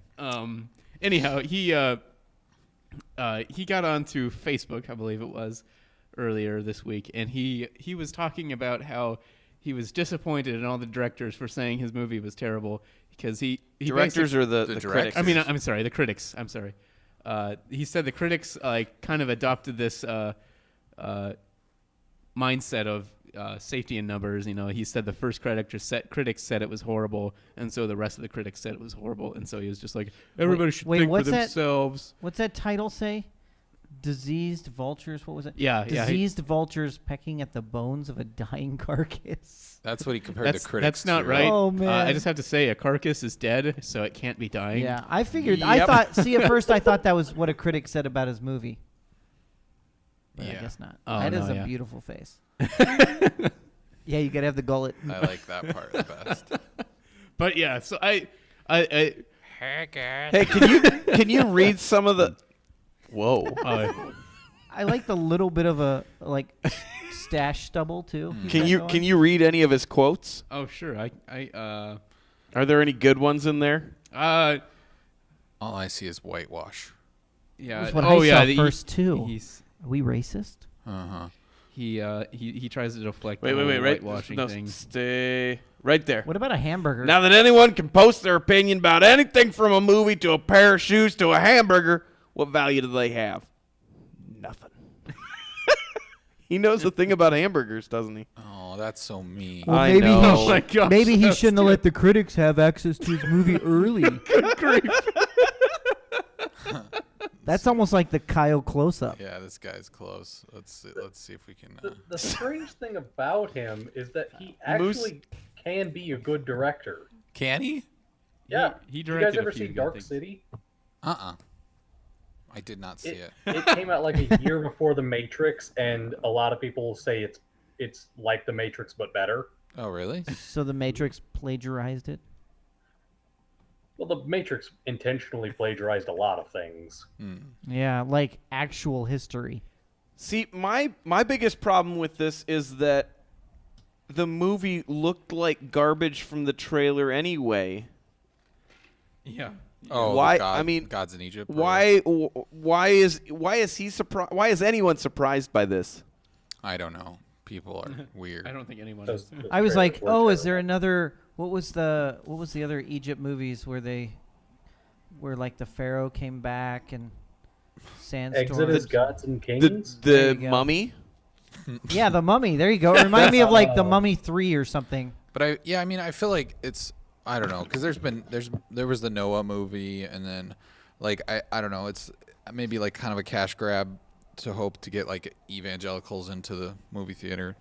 Anyhow, he got onto Facebook, I believe it was, earlier this week, and he was talking about how he was disappointed in all the directors for saying his movie was terrible because he Directors or the directors. critics? I mean, I'm sorry, the critics. I'm sorry. He said the critics kind of adopted this mindset of safety in numbers. You know, he said the first critics said it was horrible, and so the rest of the critics said it was horrible, and so he was just like, everybody should think for what's that? themselves. What's that title say? Diseased vultures. What was it? Yeah, Diseased vultures pecking at the bones of a dying carcass. That's what he compared the critics That's not to. right. Oh, man. I just have to say, a carcass is dead, so it can't be dying. Yeah, I figured. I Yep. thought. See, at first I thought that was what a critic said about his movie. But I Yeah. guess not. Oh, That is no, a yeah. beautiful face. Yeah, you gotta have the gullet. I like that part the best. But yeah, so I Hey, can you read some of the? Whoa. I like the little bit of a stash stubble too. Can you read any of his quotes? oh sure, Are there any good ones in there? All I see is whitewash. yeah. That's what oh I yeah, saw the- first too. He's Are we racist? Uh-huh. he tries to deflect Wait, the whole right. whitewashing No, thing. stay right there. What about a hamburger? Now that anyone can post their opinion about anything from a movie to a pair of shoes to a hamburger, what value do they have? Nothing. He knows the thing about hamburgers, doesn't he? Oh, that's so mean. Well, I maybe know. he Oh my gosh, maybe he that's shouldn't have let the critics have access to his movie early. That's almost like the Kyle close-up. Yeah, this guy's close. Let's see if we can. The strange thing about him is that he Moose- actually can be a good director. Can he? Yeah. he Did you guys directed a ever few see good Dark things. City? I did not see it. It came out like a year before The Matrix, and a lot of people say it's like The Matrix but better. Oh, really? So the Matrix plagiarized it. Well, The Matrix intentionally plagiarized a lot of things. Yeah, like actual history. See, my biggest problem with this is that the movie looked like garbage from the trailer anyway. Yeah. Oh, the Why- God, I mean, Gods in Egypt. or Why is he surprised? Why is anyone surprised by this? I don't know. People are weird. I don't think anyone Those- is. those I was trailers like, were oh, is there terrible. another? What was the other Egypt movies where like the pharaoh came back and sandstorm? Exodus, Gods and The Kings? There the you go. Mummy. Yeah, the Mummy. There you go. It reminded me of like the Mummy 3 or something. But I mean, I feel like it's, I don't know, because there was the Noah movie, and then like I don't know, it's maybe like kind of a cash grab to hope to get like evangelicals into the movie theater.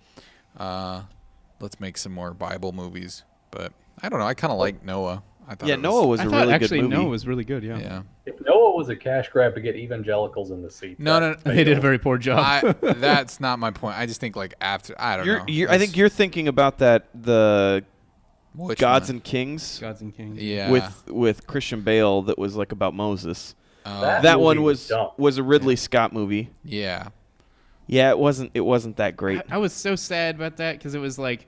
Let's make some more Bible movies, but I don't know. I kind of like Noah. I thought Yeah, it Noah was I a thought really actually good movie. Noah was really good. Yeah. Yeah. If Noah was a cash grab to get evangelicals in the seat, No. They did a very poor job. That's not my point. I just think like after I don't know. I think you're thinking about the Which Gods one? and Kings Gods and Kings. Yeah. with Christian Bale that was like about Moses. Oh, That movie one was dumb. was a Ridley Scott movie. yeah. Yeah, it wasn't that great. I was so sad about that because it was like,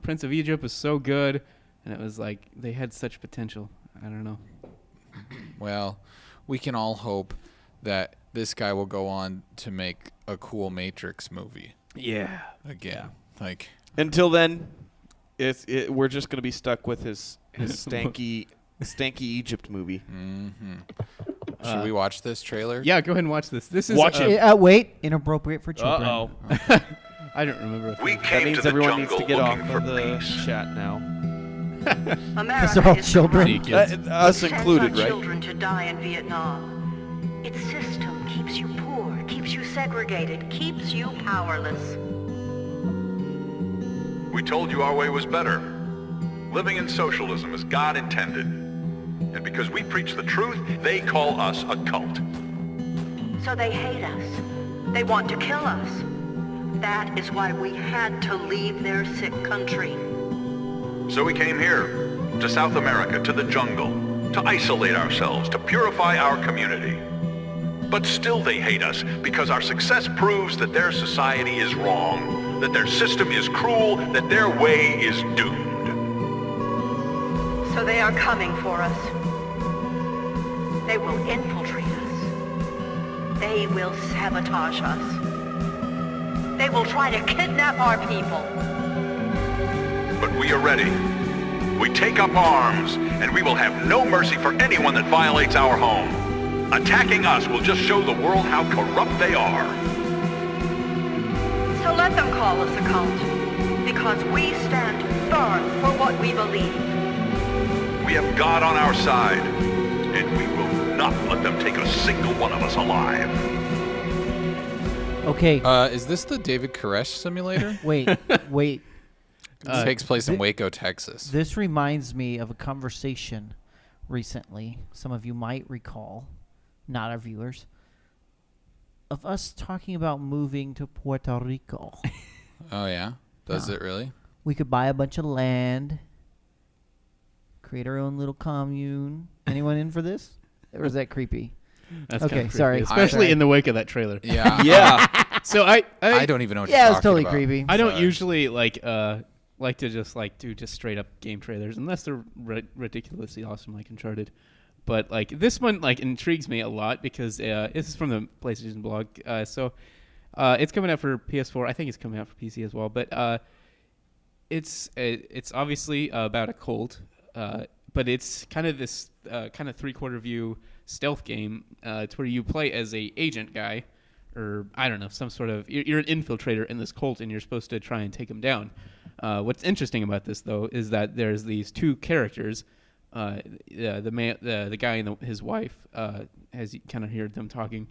Prince of Egypt was so good, and it was like they had such potential. I don't know. Well, we can all hope that this guy will go on to make a cool Matrix movie Yeah. again. Like, Until then, we're just gonna be stuck with his stanky Egypt movie. should we watch this trailer? Yeah, go ahead and watch this. This is Watch it. Wait, inappropriate for children. Uh-oh. I don't remember. We That came means to the everyone needs jungle to get off looking for of the peace. chat now. Because they're all children. See, kids. Us included, right? Children to die in Vietnam. Its system keeps you poor, keeps you segregated, keeps you powerless. We told you our way was better. Living in socialism as God intended. And because we preach the truth, they call us a cult. So they hate us. They want to kill us. That is why we had to leave their sick country. So we came here, to South America, to the jungle, to isolate ourselves, to purify our community. But still they hate us because our success proves that their society is wrong, that their system is cruel, that their way is doomed. So they are coming for us. They will infiltrate us. They will sabotage us. They will try to kidnap our people. But we are ready. We take up arms, and we will have no mercy for anyone that violates our home. Attacking us will just show the world how corrupt they are. So let them call us a cult, because we stand firm for what we believe. We have God on our side, and we will not let them take a single one of us alive. Okay. Is this the David Koresh simulator? Wait. It takes place in Waco, Texas. This reminds me of a conversation recently. Some of you might recall, not our viewers, of us talking about moving to Puerto Rico. Oh, yeah? Does it really? We could buy a bunch of land, create our own little commune. Anyone in for this? Or is that creepy? That's Okay, kinda creepy, sorry. especially Sorry. in the wake of that trailer. Yeah. Yeah. So I don't even know what Yeah, you're it's totally talking about. creepy. I don't Sorry. usually like to just do just straight up game trailers unless they're ridiculously awesome like Uncharted. But like this one intrigues me a lot because this is from the PlayStation blog. So it's coming out for PS4. I think it's coming out for PC as well. But it's obviously about a cult. But it's kind of this kind of 3/4 view stealth game to where you play as a agent guy, or I don't know, some sort of you're an infiltrator in this cult and you're supposed to try and take him down. What's interesting about this though is that there's these two characters, the guy and his wife, as you kind of hear them talking,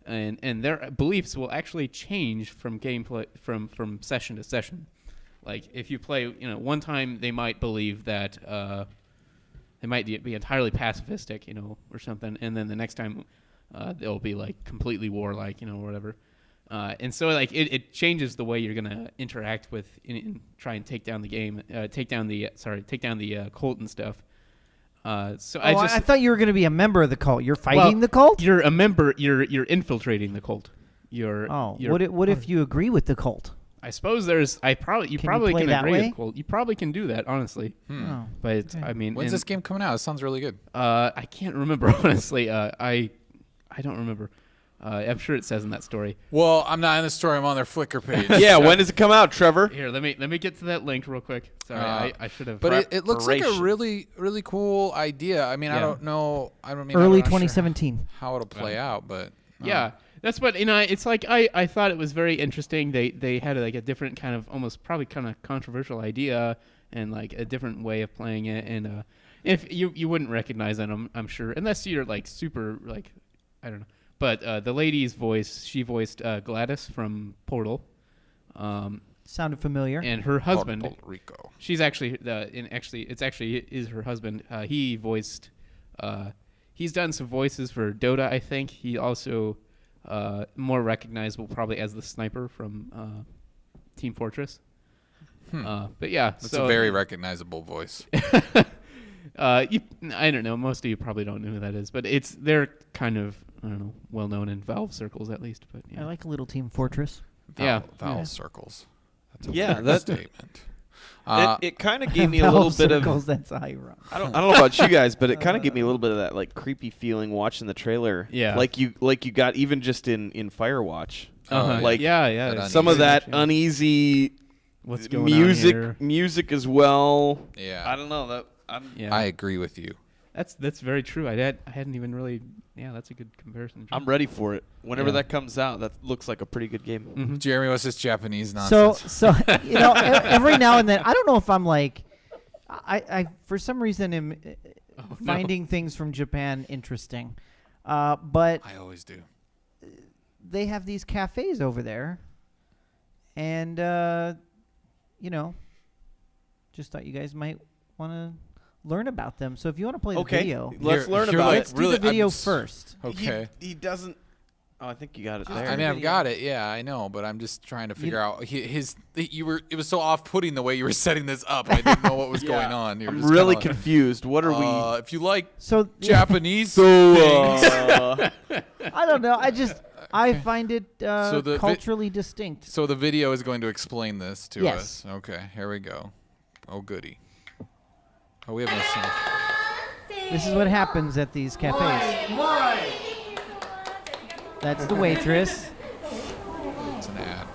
and their beliefs will actually change from gameplay from session to session. Like if you play, one time they might believe that they might be entirely pacifistic, or something, and then the next time they'll be like completely warlike, or whatever. And so it changes the way you're gonna interact with and try and take down the game, take down the cult and stuff. So I thought you were going to be a member of the cult. You're fighting the cult? You're a member. You're infiltrating the cult. What if you agree with the cult? I suppose you probably play can that agree way? with the cult. You probably can do that, honestly. Oh. But I mean, When's this game coming out? It sounds really good. I can't remember honestly. I don't remember. I'm sure it says in that story. Well, I'm not in the story. I'm on their Flickr page. Yeah, when does it come out, Trevor? Here, let me get to that link real quick. Sorry, I should have. But it looks like a Preparation. really, really cool idea. I mean, I Yeah. don't know. I mean, Early I'm not sure 2017. how it'll play out, but Yeah, that's what it's like. I thought it was very interesting. They had like a different kind of almost probably kind of controversial idea and like a different way of playing it. And if you wouldn't recognize it, I'm sure, unless you're like super like I don't know. But the lady's voice, she voiced Gladys from Portal. Sounded familiar. And her husband, Puerto Rico. she's actually is her husband. He voiced. He's done some voices for Dota, I think. He also more recognizable probably as the sniper from Team Fortress. But yeah, That's a very recognizable voice. I don't know. Most of you probably don't know who that is, but they're kind of I don't know, well known in Valve circles at least. But yeah. I like a little Team Fortress. Vowel circles. That's a Yeah, weird that- statement. It kind of gave me a little bit Circles, of. that's ironic. I don't know about you guys, but it kind of gave me a little bit of that like creepy feeling watching the trailer. Yeah. Like you got even just in Firewatch. Uh-huh. Like yeah, that Some of that Yeah. uneasy What's going on here? music as well. Yeah. I don't know. Yeah, I agree with you. that's very true. I hadn't even really. Yeah, that's a good comparison. I'm ready for it. Whenever Yeah. that comes out, that looks like a pretty good game. Mhm. Jeremy, what's this Japanese So nonsense? every now and then, I don't know if I'm like, I for some reason am no. finding things from Japan interesting, but I always do. they have these cafes over there, and just thought you guys might want to learn about them. So if you want to play the Okay, video, let's learn You're about like it. let's do the video first. Okay. He doesn't. Oh, I think you got it there. I mean, I've got it. Yeah, I know, but I'm just trying to figure out It was so off-putting the way you were setting this up. I didn't know what was going on. You were I'm just really kinda confused. What are we? If you like So Japanese So, things, I don't know. I find it the culturally distinct. so the video is going to explain this to Yes. us. Okay, here we go. Oh, goody. Oh, we have no sound. This is what happens at these cafes. That's the waitress. It's an ad.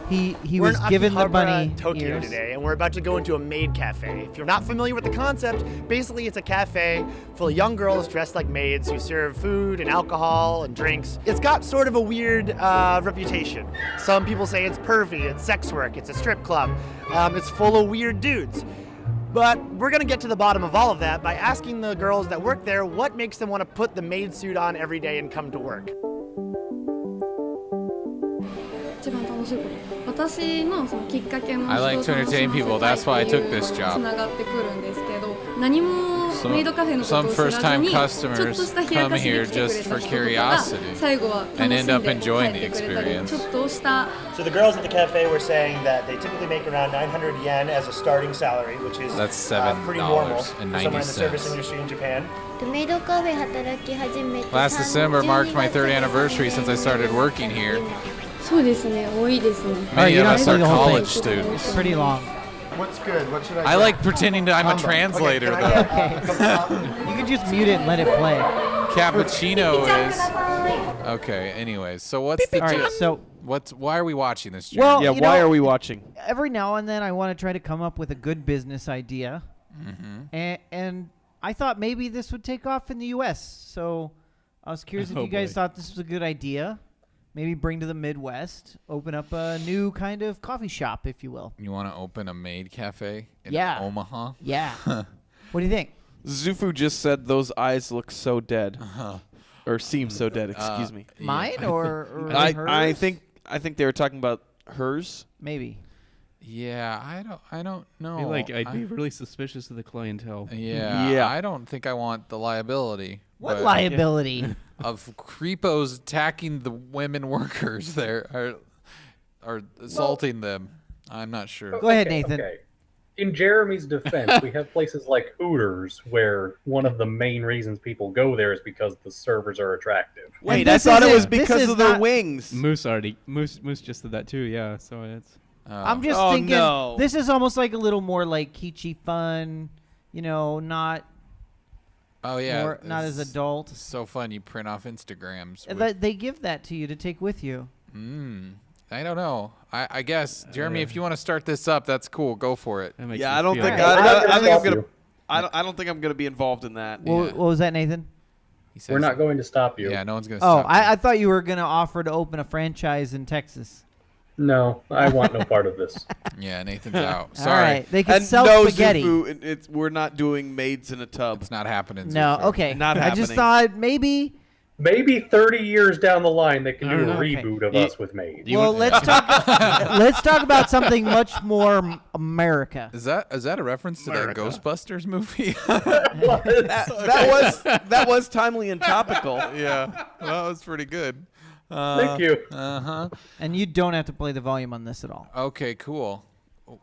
He We're was in given the Akihabara, bunny Tokyo ears. today, and we're about to go into a maid cafe. If you're not familiar with the concept, basically it's a cafe full of young girls dressed like maids who serve food and alcohol and drinks. It's got sort of a weird reputation. Some people say it's pervy, it's sex work, it's a strip club. It's full of weird dudes. But we're gonna get to the bottom of all of that by asking the girls that work there what makes them want to put the maid suit on every day and come to work. I like to entertain people. That's why I took this job. Some first-time customers come here just for curiosity and end up enjoying the experience. So the girls at the cafe were saying that they typically make around 900 yen as a starting salary, which is That's pretty normal for someone in the $7.90. service industry in Japan. Last December marked my 3rd anniversary since I started working here. Many of us are college students. Pretty long. What's good? What should I like pretending I'm a translator, though. You can just mute it and let it play. Cappuccino is okay. Anyways, so what's the All right, deal? so Why are we watching this? Jeremy? well, Yeah, you why know, are we watching? every now and then I want to try to come up with a good business idea, Mm-hmm. and I thought maybe this would take off in the U.S. So I was curious if Oh, you guys boy. thought this was a good idea. Maybe bring to the Midwest, open up a new kind of coffee shop, if you will. You want to open a maid cafe in Yeah. Omaha? Yeah. What do you think? Zufu just said those eyes look so dead, or seem so dead. Excuse me. Yeah. Mine or I hers? think they were talking about hers. Maybe. Yeah, I don't know. I feel like I'd be really suspicious of the clientele. Yeah, Yeah. I don't think I want the liability. What but- liability? of creepos attacking the women workers there or assaulting them. I'm not sure. Go ahead, Nathan. Okay. In Jeremy's defense, we have places like Hooters where one of the main reasons people go there is because the servers are attractive. Wait, this I thought it isn't- was this because is of the not- wings. Moose just did that too. Yeah, so it's I'm just Oh, thinking no. this is almost like a little more like kitschy fun, not Oh yeah, more, not as it's adult. so fun. You print off Instagrams. They give that to you to take with you. I don't know. I guess Jeremy, if you want to start this up, that's cool. Go for it. that makes Yeah, me I don't feel think good. Alright. I think I'm I'm stop gonna. you. I don't think I'm gonna be involved in that. What was that, Nathan? He says- We're not going to stop you. Yeah, no one's gonna. Oh, stop you. I thought you were gonna offer to open a franchise in Texas. No, I want no part of this. Yeah, Nathan's out. All Sorry, right, they can And sell no, spaghetti. Zufu, we're not doing maids in a tub. it's not happening. No, Zufu. okay. Not I just happening. thought maybe. Maybe 30 years down the line, they can do a Okay. reboot of You- us with maids. You Well, want- let's talk. Let's talk about something much more America. Is that a reference to that Ghostbusters movie? That was timely and topical. yeah, that was pretty good. Thank you. Uh huh. And you don't have to play the volume on this at all. Okay, cool.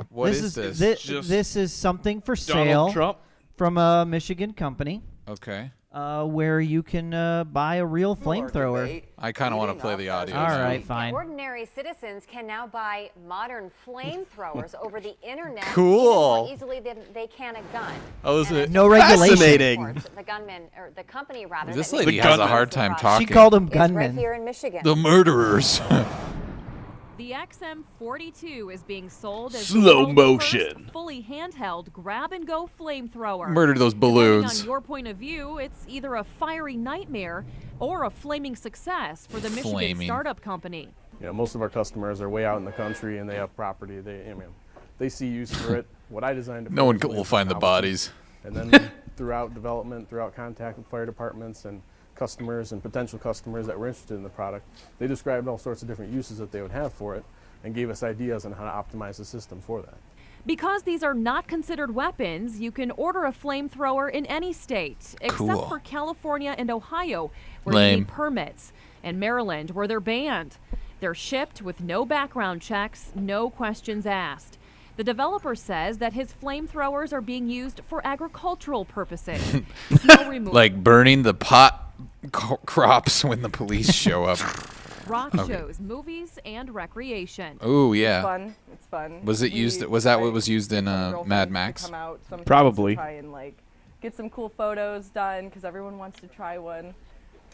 What is this? Just This is something for Donald sale Trump. from a Michigan company Okay. where you can buy a real flamethrower. I kind of want to play the audio. All now. right, fine. Ordinary citizens can now buy modern flamethrowers over the internet Cool. even more easily than they can a gun. Oh, is And it? as No the regulation. Fascinating. reports, The gunman, or the company rather. This that lady makes has a the hard time garage talking. She called them is right gunmen. here in Michigan. The murderers. The XM42 is being sold as Slow the world's motion. first fully handheld grab-and-go flamethrower. Murdered those Depending balloons. on your point of view, it's either a fiery nightmare or a flaming success for the Michigan Flaming. startup company. You know, most of our customers are way out in the country and they have property. They see use for it. What I designed it No for one is will really find the accomplishments. bodies. And then throughout development, throughout contact with fire departments and customers and potential customers that were interested in the product, they described all sorts of different uses that they would have for it and gave us ideas on how to optimize the system for that. Because these are not considered weapons, you can order a flamethrower in any state, except Cool. for California and Ohio, where Lame. you need permits, and Maryland, where they're banned. They're shipped with no background checks, no questions asked. The developer says that his flamethrowers are being used for agricultural purposes. Snow removal, Like burning the pot crops when the police show up. rock Okay. shows, movies, and recreation. Oh yeah. Fun. It's fun. Was it used? Was that what was used in Mad Max? Come out sometimes Probably. to try and like get some cool photos done because everyone wants to try one.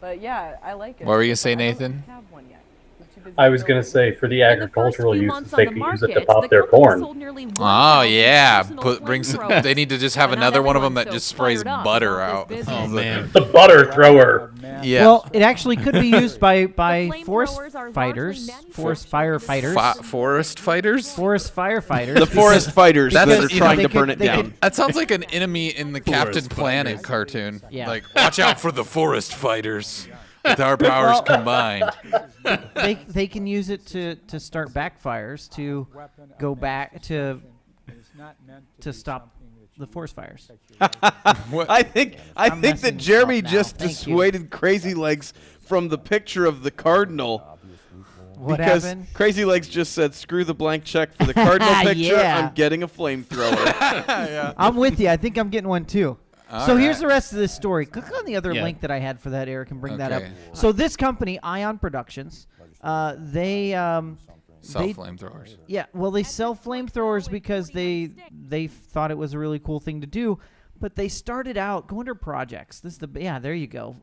But yeah, I like it. What were you gonna say, But I don't Nathan? have one yet. I'm too busy I was going to building. say, for the agricultural few uses, months they on can the use it to market, pop the their company corn. sold nearly Oh 1,000 yeah, personal brings. flamethrowers. They need to just have But not another one of them everyone's that just so sprays fired up butter about out. this business. Oh man. The butter thrower. Yeah. Well, it actually could be used by flamethrowers forest are fighters, largely forest manufactured firefighters, Forest fighters. forest firefighters. The forest fighters that That's- are you trying know, to they burn could- it they down. could- That sounds like an enemy in the Captain Forest Planet fighters. cartoon. Yeah. Like, watch out for the forest fighters. With our powers combined. they can use it to start backfires to go back to stop the forest fires. I think I'm that messing Jeremy up now. just Thank you. dissuaded Crazy Legs from the picture of the cardinal. What because happened? Crazy Legs just said, "Screw the blank check for the cardinal picture. Yeah. I'm getting a flamethrower." I'm with you. I think I'm getting one too. So here's right. the rest of this story. Click on the other Yeah. link that I had for that, Eric, and bring that up. Okay. So this company, Ion Productions, they Sell they- flamethrowers. Yeah, well, they sell flamethrowers because they thought it was a really cool thing to do, but they started out go under projects. This is there you go.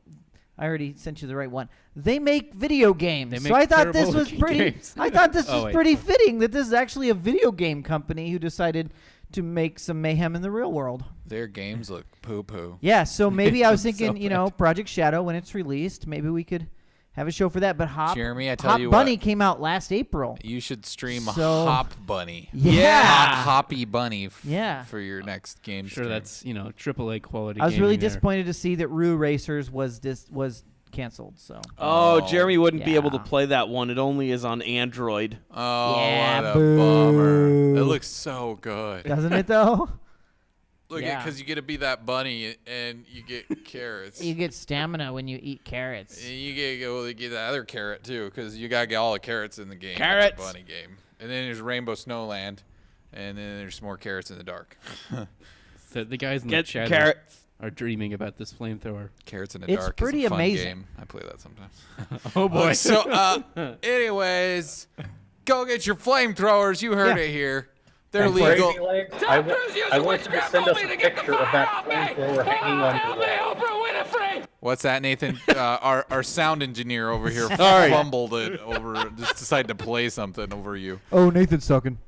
I already sent you the right one. They make video games. They So make I thought this terrible was looking pretty. games. I thought this Oh, was wait. pretty fitting that this is actually a video game company who decided to make some mayhem in the real world. Their games look poo-poo. Yeah, so maybe I was So thinking, Project Shadow when it's released, maybe we could have a show for that. But Jeremy, I tell Hop you Bunny what. came out last April. You should stream So- Hop Bunny. Yeah. Hoppy Bunny. Yeah. For your next game. Sure, stream. that's AAA quality. I was really gaming there. disappointed to see that Rue Racers was canceled. So Oh, Jeremy wouldn't be able to Yeah. play that one. It only is on Android. Oh, Yeah, what a boo. bummer. It looks so good. doesn't it though? Look Yeah. because you get to be that bunny and you get carrots. You get stamina when you eat carrots. And you get the other carrot too, because you gotta get all the carrots in the game. Carrots. The bunny game, and then there's Rainbow Snowland, and then there's more carrots in the dark. So the guys in Get the chat carrots. are dreaming about this flamethrower. Carrots in the It's dark. pretty is a fun amazing. Game. I play that sometimes. Oh boy. So, anyways, go get your flamethrowers. You heard Yeah. it here. They're And legal. Crazy Legs, I want you to send us a picture of that flamethrower hanging on your wall. What's that, Nathan? Our sound engineer over here Sorry. fumbled it over. Just decided to play something over you. Oh, Nathan's talking.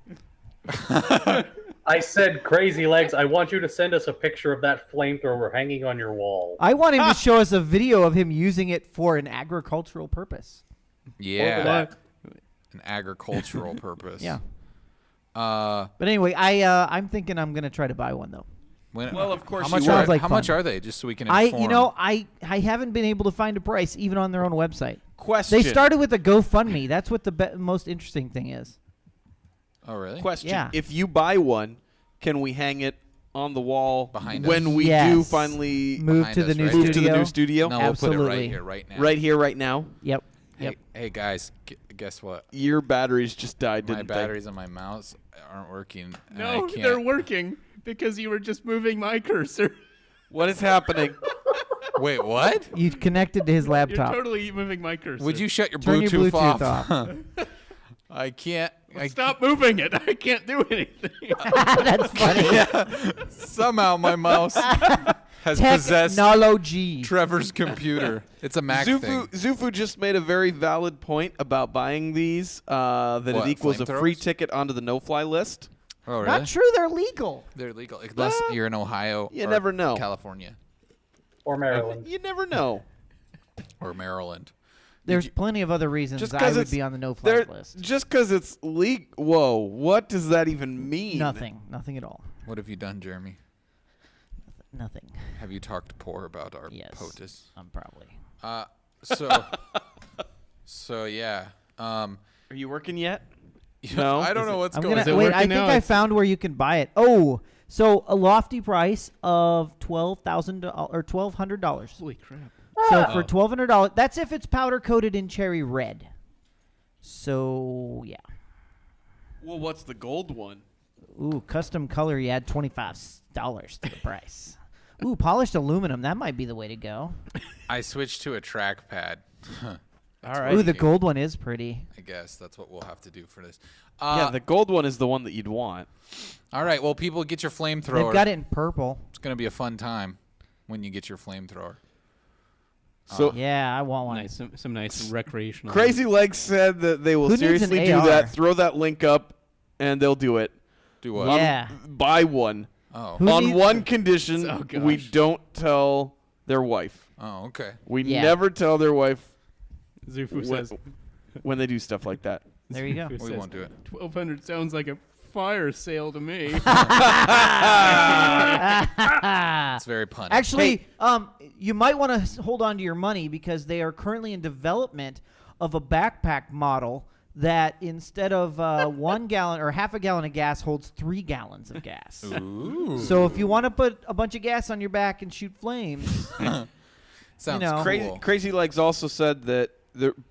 I said, Crazy Legs, I want you to send us a picture of that flamethrower hanging on your wall. I want him to show us a video of him using it for an agricultural purpose. Yeah. An agricultural purpose. Yeah. Uh, But anyway, I'm thinking I'm gonna try to buy one though. Well, of course How you much will. Sounds like how fun. much are they? Just so we can inform. I haven't been able to find a price even on their own website. Question. They started with a GoFundMe. That's what the most interesting thing is. Oh, really? Question. Yeah. If you buy one, can we hang it on the wall Behind when us? we do Yes. finally Move Behind to the us, new right? studio. move to the new studio? No, we'll put it Absolutely. right here, right now. Right here, right now. Yep. Hey guys, guess what? Your batteries just died, My didn't batteries on my mouse aren't working. And No, I can't. they're working because you were just moving my cursor. they? What is happening? Wait, what? You connected to his You're laptop. totally moving my cursor. Would you shut your Turn your Bluetooth, Bluetooth off? I can't. Stop moving it. I can't do anything. That's funny. Somehow my mouse has possessed Technology. Trevor's computer. It's a Mac thing. Zufu just made a very valid point about buying these. That What, it equals a free flamethrowers? ticket onto the no-fly list. Oh, really? Not true. They're legal. They're legal unless you're in Ohio. You or never know. California Or Maryland. You never know. or Maryland. There's plenty of other reasons Just I 'cause would it's be on the no-fly list. Just because it's legal. Whoa, what does that even mean? Nothing. Nothing at all. What have you done, Jeremy? Nothing. Have you talked poor about our Yes. POTUS? Probably. So, so yeah. Are you working yet? No? I don't know what's I'm going gonna on. wait. I working think now? I found where you can buy it. Oh, so a lofty price of $12,000 or $1,200. Holy crap. So for $1,200, that's if it's powder coated in cherry red. So yeah. Well, what's the gold one? Ooh, custom color. You add $25 to the price. Ooh, polished aluminum. That might be the way to go. I switched to a trackpad. All right. Ooh, the gold one is pretty. I guess that's what we'll have to do for this. Yeah, the gold one is the one that you'd want. All right. Well, people, get your flamethrower. They've got it in purple. It's going to be a fun time when you get your flamethrower. So Yeah, I want one. Nice, some nice recreational. Crazy Legs said that they will Who needs an seriously do AR? that. Throw that link up, and they'll do it. Do what? Yeah. Buy one. Oh. Who On needs- one condition, Oh, gosh. we don't tell their wife. Oh, okay. We Yeah. never tell their wife Zufu when, says. when they do stuff like that. There you go. Zufu We says, won't do it. 1,200 sounds like a fire sale to me. It's very punny. Actually, you might want to hold on to your money because they are currently in development of a backpack model that instead of 1 gallon or half a gallon of gas holds 3 gallons of gas. Ooh. So if you want to put a bunch of gas on your back and shoot flames, Sounds know. cool. Crazy Legs also said that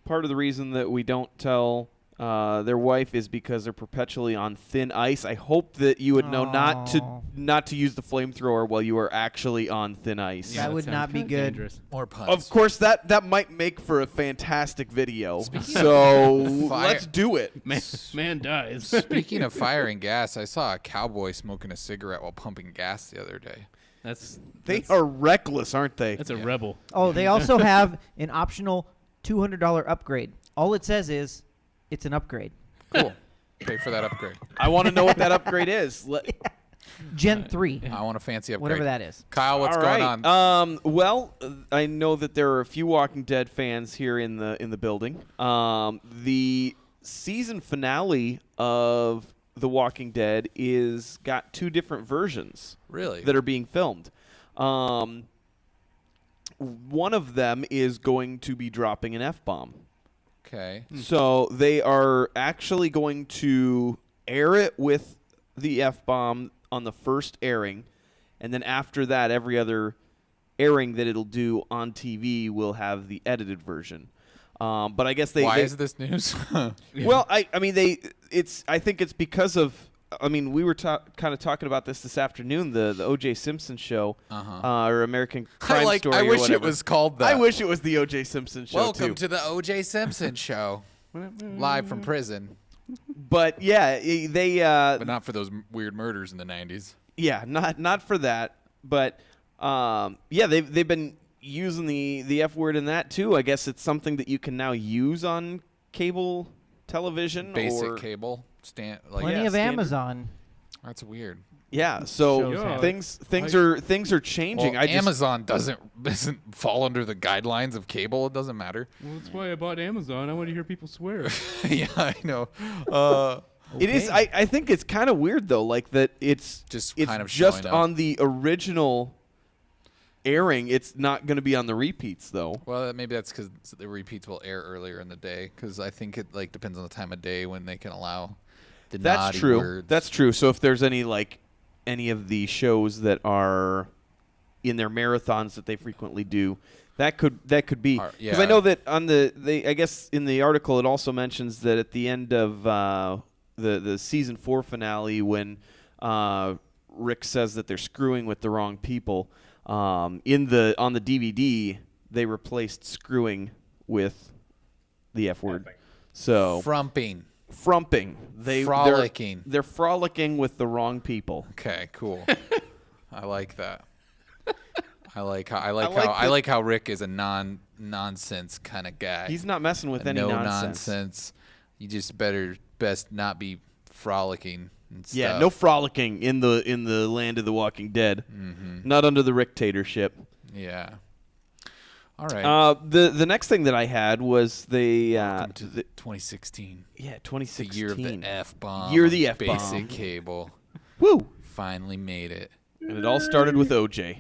part of the reason that we don't tell their wife is because they're perpetually on thin ice. I hope that you would know Oh. not to use the flamethrower while you are actually on thin ice. That would sounds not be kinda good. dangerous. More puns. Of course, that might make for a fantastic video. Speaking So of fire- let's do it. Man dies. Speaking of fire and gas, I saw a cowboy smoking a cigarette while pumping gas the other day. They are reckless, aren't they? That's a rebel. Oh, they also have an optional $200 upgrade. All it says is it's an upgrade. Cool. Pay for that upgrade. I want to know what that upgrade is. Gen 3. I want a fancy upgrade. Whatever that is. Kyle, what's All going right. on? Well, I know that there are a few Walking Dead fans here in the building. The season finale of The Walking Dead is got 2 different versions. Really? That are being filmed. One of them is going to be dropping an F-bomb. Okay. So they are actually going to air it with the F-bomb on the first airing, and then after that, every other airing that it'll do on TV will have the edited version. But I guess Why is this news? Well, I think it's because of. I mean, we were kind of talking about this afternoon. The O.J. Simpson show, or American Crime Story. I or wish whatever. it was called that. I wish it was the O.J. Simpson show. Welcome too. to the O.J. Simpson show, live from prison. But yeah, they. But not for those weird murders in the 90s. Yeah, not for that. But yeah, they've been using the F word in that too. I guess it's something that you can now use on cable television. Basic or cable. Plenty yeah, of standard. Amazon. That's weird. Yeah, so Shows have things are changing. Well, I just, Amazon doesn't fall under the guidelines of cable. It doesn't matter. Well, that's why I bought Amazon. I want to hear people swear. Yeah, I know. It is. I think it's kind of weird though, like that it's Just it's kind of just showing up. on the original airing. It's not going to be on the repeats though. Well, maybe that's because the repeats will air earlier in the day. Because I think it depends on the time of day when they can allow the That's naughty true. words. That's true. So if there's any of the shows that are in their marathons that they frequently do, that could be because I know that on I guess in the article it also mentions that at the end of the season 4 finale when Rick says that they're screwing with the wrong people on the DVD they replaced screwing with the F word. So frumping. Frolicking. They're frolicking with the wrong people. Okay, cool. I like that. I like how Rick is a nonsense kind of guy. He's not messing with any nonsense. You just best not be frolicking and stuff. Yeah, no frolicking in the land of the Walking Dead. Mm-hmm. Not under the Ricktatorship. Yeah. All right. The next thing that I had was Welcome to the 2016. Yeah, 2016. The year of the F-bomb. Year of the F-bomb. Basic cable. Woo! Finally made it. And it all started with OJ.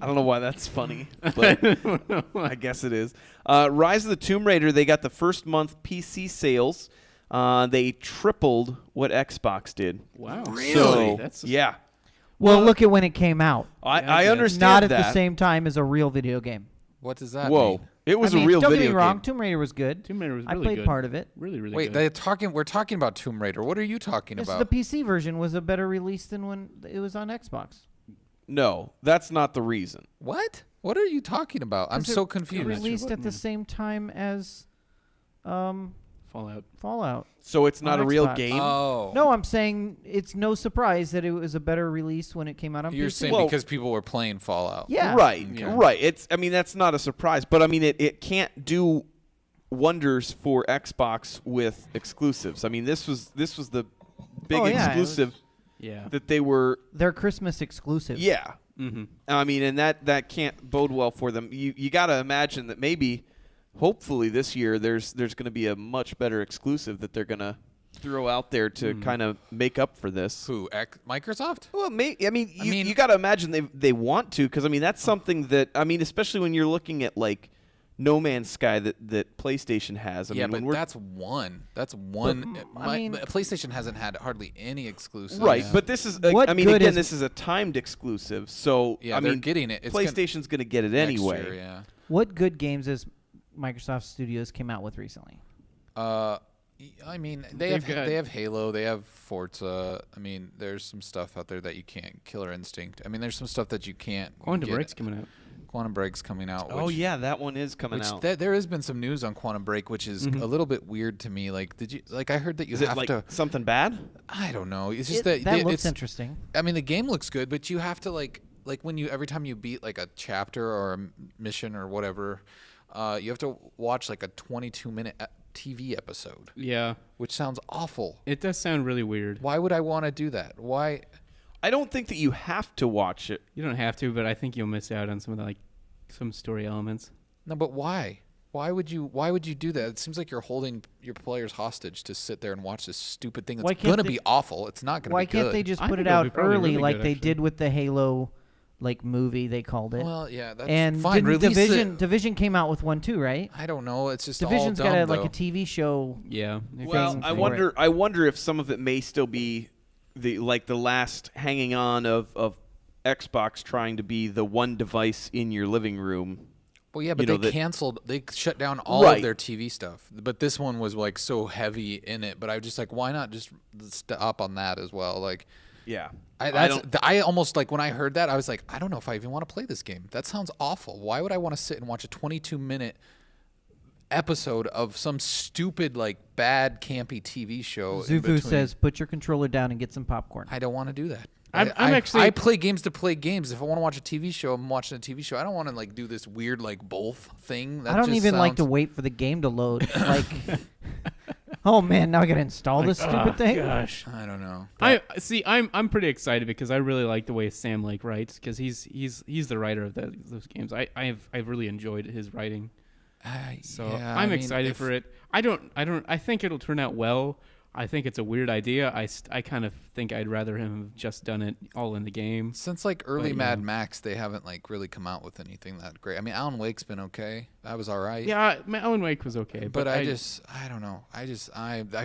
I don't know why that's funny, but I guess it is. Rise of the Tomb Raider, they got the first month PC sales. They tripled what Xbox did. Wow. Really? So, yeah. Well, look at when it came out. I understand Not at that. the same time as a real video game. What does that Whoa. mean? It was I mean, a real don't video get me wrong. game. Tomb Raider was good. Tomb Raider was I really played good. part of it. Really, really Wait, good. we're talking about Tomb Raider. What are you talking Yes, about? the PC version was a better release than when it was on Xbox. No, that's not the reason. What? What are you talking about? I'm 'Cause so it confused. released at the same time as Fallout. So it's not on a real Xbox. game? Oh. No, I'm saying it's no surprise that it was a better release when it came out on You're PC. saying because people were playing Fallout. Yeah. Right, Yeah. right. That's not a surprise. But, I mean, it can't do wonders for Xbox with exclusives. I mean, this was the big Oh, yeah, it exclusive Yeah. that they were... Their Christmas exclusive. Yeah. Mm-hmm. I mean, and that can't bode well for them. You got to imagine that maybe, hopefully this year, there's going to be a much better exclusive that they're going to throw out there to kind of make up for this. Who? Microsoft? Well, you got to imagine they want to, because I mean that's something that especially when you're looking at like No Man's Sky that PlayStation has. I Yeah, mean, but that's one. That's one. I mean- PlayStation hasn't had hardly any exclusives. right. But this is What good again, is- this is a timed exclusive. So Yeah, I they're mean, getting it. It's PlayStation's going to get it next anyway. year, yeah. What good games has Microsoft Studios came out with recently? I mean, they have Halo, they have Forza. I mean, there's some stuff out there that you can't. Killer Instinct. I mean, there's some stuff that you can't. Quantum get. Break's coming out. Quantum Break's coming out. Oh which, yeah, that one is coming out. There has been some news on Quantum Break, which is a little bit weird to me. Like, I heard that you is have it like to something bad? I don't know. It's just That looks it's interesting. I mean, the game looks good, but you have to like when every time you beat like a chapter or a mission or whatever, you have to watch like a 22-minute TV episode. Yeah. Which sounds awful. It does sound really weird. Why would I want to do that? Why? I don't think that you have to watch it. You don't have to, but I think you'll miss out on some of the some story elements. No, but why? Why would you do that? It seems like you're holding your players hostage to sit there and watch this stupid thing Why that's can't going to they- be awful. It's not going to be Why good. can't they just I put think it it'll be out probably early really like good, they actually. did with the Halo movie they called it? Well, yeah, that's and fine. didn't Release it. Division came out with one too, right? I don't know. It's just Division's all dumb, got like though. a TV show. Yeah. Well, thing I for wonder. it. I wonder if some of it may still be the last hanging on of Xbox trying to be the one device in your living room. Well, yeah, but they canceled. They shut down all Right. of their TV stuff. But this one was like so heavy in it. But I was just like, why not just stop on that as well? Like, Yeah. I almost like when I heard that, I was like, I don't know if I even want to play this game. That sounds awful. Why would I want to sit and watch a 22-minute episode of some stupid like bad campy TV show? in Zuvu between? says, "Put your controller down and get some popcorn." I don't want to do that. I'm I actually- play games to play games. If I want to watch a TV show, I'm watching a TV show. I don't want to like do this weird like both thing. That I don't just even like to sounds- wait for the game to load. Like, oh man, now I gotta install this stupid thing. Gosh. I don't know. I'm pretty excited because I really like the way Sam Lake writes because he's the writer of those games. I've really enjoyed his writing. So yeah, I'm I mean, excited for it. I think it'll turn out well. I think it's a weird idea. I kind of think I'd rather him have just done it all in the game. Since like early But, Mad Max, they haven't like really come out with anything that great. I mean, Alan Wake's been okay. That was all right. Yeah, Alan Wake was okay, but I don't know. I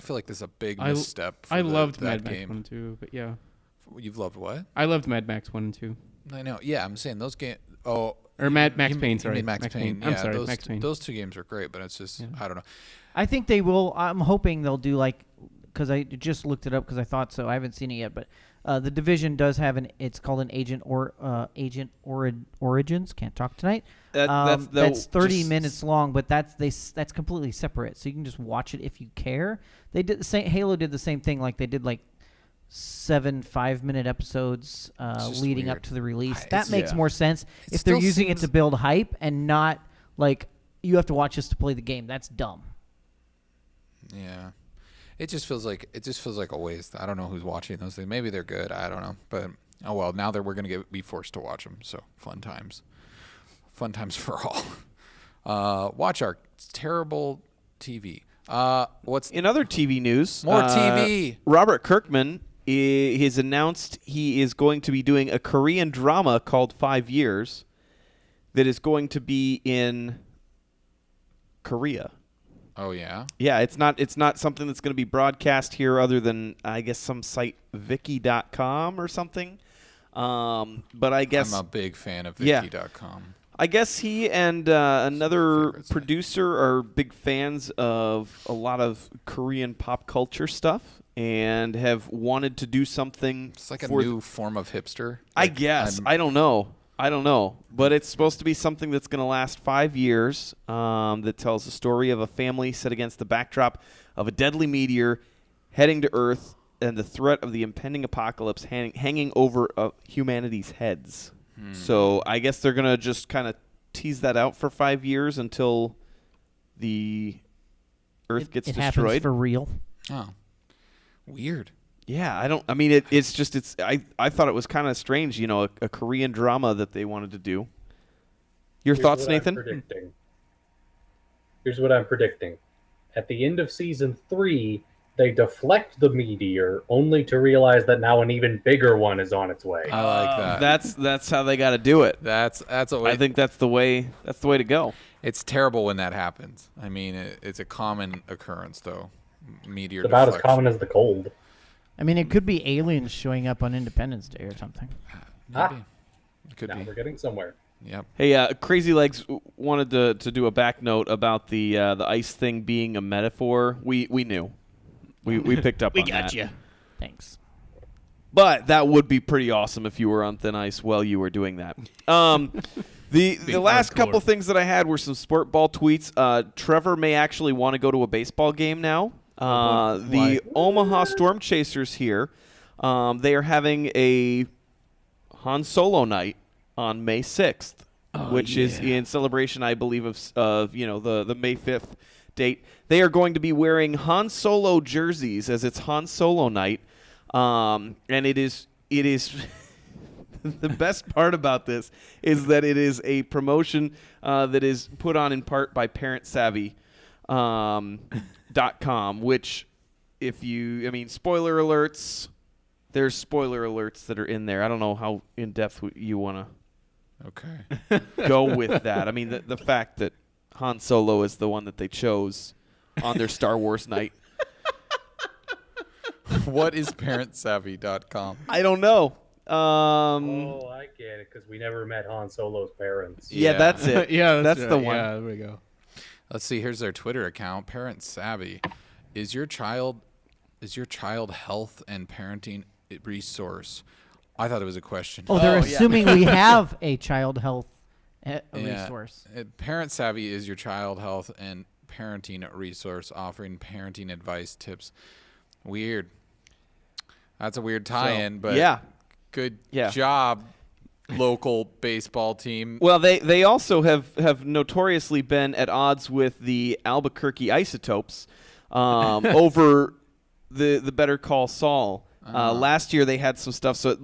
feel like this is a big I misstep. For I loved that Mad Max game. 1 and 2, but yeah. You've loved what? I loved Mad Max 1 and 2. I know. Yeah, I'm saying those games. Oh, Or Max you Payne, mean sorry. Max Payne. I'm Yeah, sorry, those, Max Payne. Those two games are great, but it's just I don't know. I think they will. I'm hoping they'll do like, because I just looked it up because I thought so. I haven't seen it yet, but the Division does have it's called an Agent Origins. Can't talk tonight. That's 30 minutes long, but that's completely separate. So you can just watch it if you care. They did the same. Halo did the same thing. Like they did like 7 5-minute episodes leading up weird. to the release. It's- That makes yeah. more sense It if they're still using it seems- to build hype and not like you have to watch this to play the game. That's dumb. Yeah. It just feels like a waste. I don't know who's watching those things. Maybe they're good. I don't know. But oh well. Now that we're gonna be forced to watch them. So fun times for all. Watch our terrible TV. What's In other TV news, More TV. Robert Kirkman has announced he is going to be doing a Korean drama called 5 Years. that is going to be in Korea. Oh yeah. Yeah, it's not something that's going to be broadcast here other than I guess some site Viki.com or something. But I guess I'm a big fan of yeah. Viki.com. I guess he and another producer are big fans of a lot of Korean pop culture stuff and have wanted to do something. It's like a new form of hipster. I guess. I don't know. But it's supposed to be something that's going to last 5 years that tells the story of a family set against the backdrop of a deadly meteor heading to Earth and the threat of the impending apocalypse hanging over humanity's heads. So I guess they're going to just kind of tease that out for 5 years until the Earth gets it destroyed. Happens for real. Oh, weird. Yeah, I thought it was kind of strange, a Korean drama that they wanted to do. Your thoughts, Nathan? Here's what I'm predicting. At the end of season 3, they deflect the meteor only to realize that now an even bigger one is on its way. I like that. That's how they got to do it. That's a way. I think that's the way to go. It's terrible when that happens. I mean, it's a common occurrence though. Meteor. It's about deflection. as common as the cold. I mean, it could be aliens showing up on Independence Day or something. Maybe. It could now be. we're getting somewhere. Yep. Hey, Crazy Legs wanted to do a back note about the ice thing being a metaphor. We knew. We picked up on that. We got you. Thanks. But that would be pretty awesome if you were on thin ice while you were doing that. The last couple things that I had were some sport ball tweets. Trevor may actually want to go to a baseball game now. The Omaha Storm Chasers here, they are having a Han Solo night on May 6th, which is in celebration, I believe, of the May 5th date. They are going to be wearing Han Solo jerseys as it's Han Solo night, and it is the best part about this is that it is a promotion that is put on in part by ParentSavvy.com, which spoiler alerts. There's spoiler alerts that are in there. I don't know how in depth you want to go with that. I mean, the fact that Han Solo is the one that they chose on their Star Wars night. What is ParentSavvy.com? I don't know. I get it, because we never met Han Solo's parents. Yeah, that's it. Yeah, that's the one. Yeah, there we go. Let's see. Here's their Twitter account. Parent Savvy. Is your child health and parenting resource? I thought it was a question. Oh, they're assuming we have a child health resource. Parent Savvy is your child health and parenting resource, offering parenting advice, tips. Weird. That's a weird tie-in, but good job, local baseball team. Well, they also have notoriously been at odds with the Albuquerque Isotopes over the Better Call Saul. Last year they had some stuff, so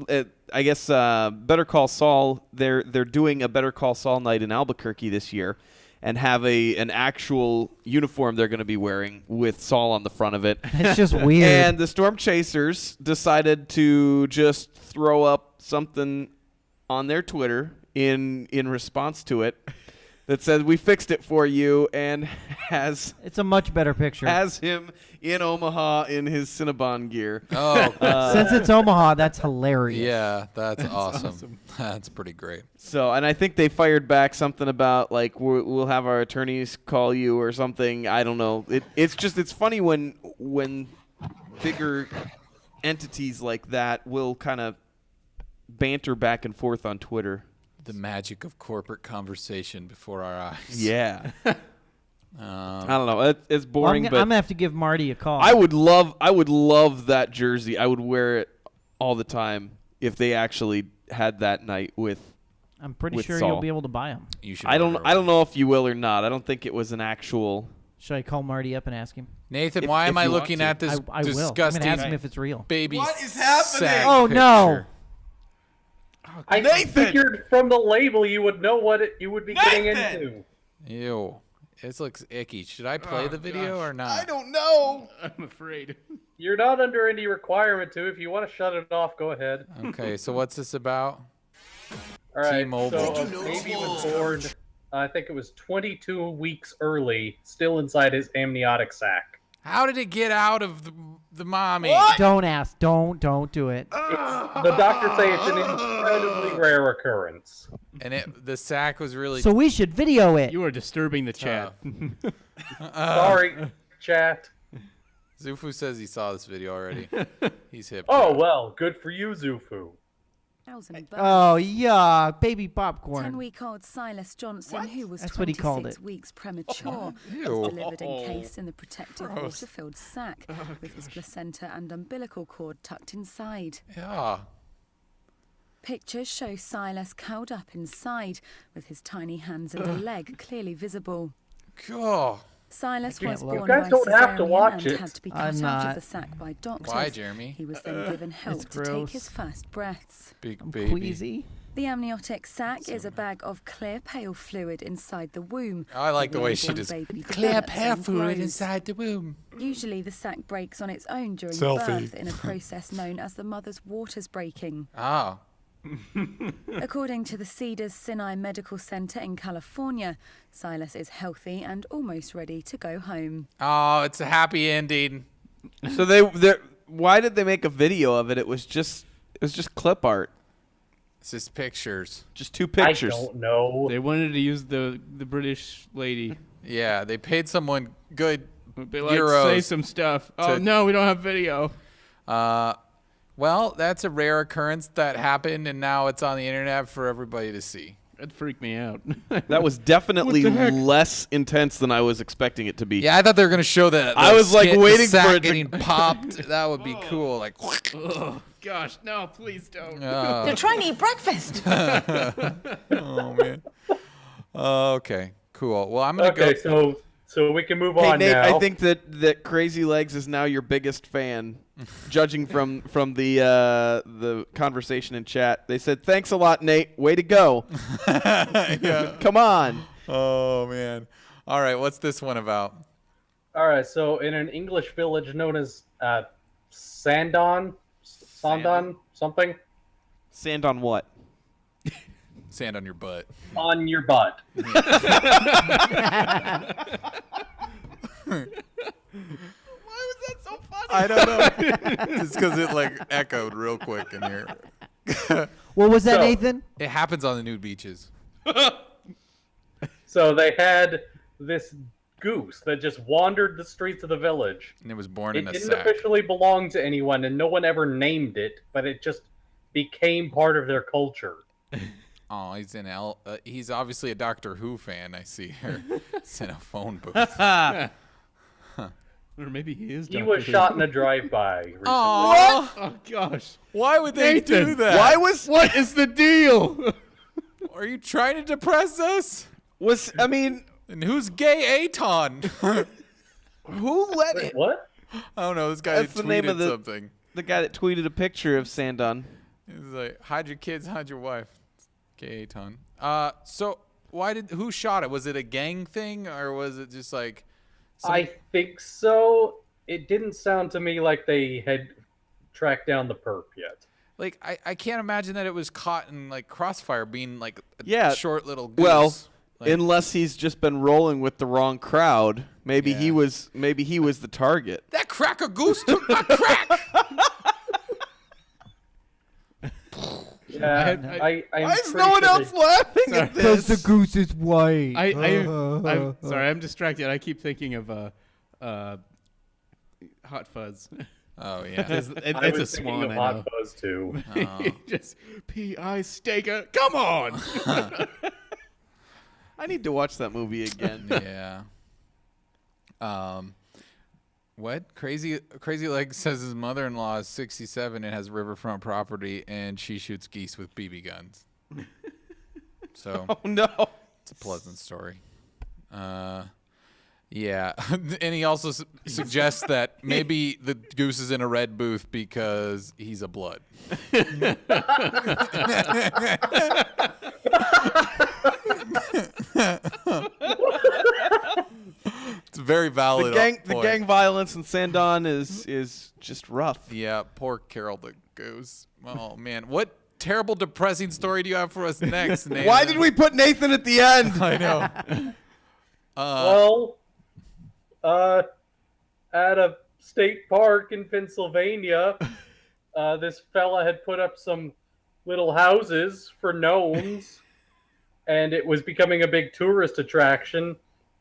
I guess Better Call Saul, they're doing a Better Call Saul night in Albuquerque this year and have an actual uniform they're going to be wearing with Saul on the front of it. It's just weird. And the Storm Chasers decided to just throw up something on their Twitter in response to it that says, "We fixed it for you," and it's a much better picture. Has him in Omaha in his Cinnabon gear. Oh, since it's Omaha, that's hilarious. Yeah, that's awesome. That's pretty great. So, and I think they fired back something about like we'll have our attorneys call you or something. I don't know. It's funny when bigger entities like that will kind of banter back and forth on Twitter. The magic of corporate conversation before our eyes. Yeah. I don't know. It's boring, I'm but gonna have to give Marty a call. I would love that jersey. I would wear it all the time if they actually had that night with. I'm pretty sure Saul. you'll be able to buy them. You should. I don't know if you will or not. I don't think it was an actual. Should I call Marty up and ask him? Nathan, why am I looking at this I will. disgusting I'm gonna ask him if it's real. baby? What is happening? Oh no! I figured from the label you would know what you would be getting into. Ew. This looks icky. Should I play the video or not? I don't know. I'm afraid. You're not under any requirement to. If you want to shut it off, go ahead. Okay, so what's this about? All right, T-Mobile. so a baby was born, I think it was 22 weeks early, still inside his amniotic sac. How did it get out of the mommy? Don't ask. Don't do it. The doctors say it's an incredibly rare occurrence. And the sack was really... So we should video it. You are disturbing the chat. Sorry, chat. Zufu says he saw this video already. He's hip. Oh, well, good for you, Zufu. Oh, yeah, baby popcorn. 10-week-old Silas Johnson, who was That's what he called 26 it. weeks premature, Ew. was delivered encased in the protective Gross. water-filled sack with his placenta and umbilical cord tucked inside. Yeah. Pictures show Silas curled up inside with his tiny hands and a leg clearly visible. God. Silas can't was look. born You guys by don't have to cesarean watch and it. had to be I'm cut out not. of the sack by doctors. Why, Jeremy? He was then given help to take gross. his first breaths. Big I'm baby. queasy. The amniotic sac is a bag of clear pale fluid inside the womb. I like the way she newborn just... baby Clear develops pear and fluid grows. inside the womb. Usually the sac breaks on its own during Selfie. birth in a process known as the mother's waters breaking. Oh. According to the Cedars Sinai Medical Center in California, Silas is healthy and almost ready to go home. Oh, it's a happy ending. So why did they make a video of it? It was just clip art. It's just pictures. Just 2 pictures. I don't know. They wanted to use the British lady. Yeah, they paid someone good They like euros. say some stuff. Oh no, we don't have video. Well, that's a rare occurrence that happened, and now it's on the internet for everybody to see. That freaked me out. That was definitely What the heck? less intense than I was expecting it to be. Yeah, I thought they were gonna show that. I was like waiting the sack for it to- getting popped. That would be cool. Like, Oh gosh, no, please don't. They're trying to eat breakfast. oh man. Okay, cool. Well, I'm gonna Okay, go. so we can move Hey on Nate, now. I think that Crazy Legs is now your biggest fan, judging from the conversation in chat. They said, "Thanks a lot, Nate. Way to go." Yeah. Come on. Oh man. All right, what's this one about? All right, so in an English village known as Sandon, something, Sand on what? Sand on your butt. on your butt. Why was that so funny? I don't know. Just because it like echoed real quick in here. What was that, So- Nathan? It happens on the nude beaches. So they had this goose that just wandered the streets of the village. And it was born It in a didn't sack. officially belong to anyone, and no one ever named it, but it just became part of their culture. Oh, he's obviously a Doctor Who fan. I see here. It's in a phone booth. Or maybe he is. He Dr. was Who. shot in a drive-by recently. Aw. Oh gosh. Why would they Nathan, do that? What is the deal? Are you trying to depress us? And who's gay Aton? who let Wait, it? what? I don't know. This guy That's the tweeted name of something. the guy that tweeted a picture of Sandon. He's like, hide your kids, hide your wife. Gay Aton. So who shot it? Was it a gang thing or was it just like? I think so. It didn't sound to me like they had tracked down the perp yet. Like I can't imagine that it was caught in like crossfire, being like a Yeah. short little goose. Well, Like- unless he's just been rolling with the wrong crowd. Maybe he was the target. That cracker goose took my crack. Yeah, I'm Why is pretty no one sure else laughing at Because this? the goose is white. I'm sorry, I'm distracted. I keep thinking of Hot Fuzz. Oh yeah. It's I a was thinking swan. of I Hot know. Fuzz too. Oh. Just P.I. Staker. Come on. I need to watch that movie again. Yeah. What? Crazy Leg says his mother-in-law is 67 and has riverfront property, and she shoots geese with BB guns. So. Oh no. It's a pleasant story. Yeah, and he also suggests that maybe the goose is in a red booth because he's a blood. It's very valid. The gang violence in Sandon is just rough. Yeah, poor Carol the goose. Oh man, what terrible, depressing story do you have for us next, Nathan? Why did we put Nathan at the end? I know. At a state park in Pennsylvania, this fella had put up some little houses for gnomes, and it was becoming a big tourist attraction,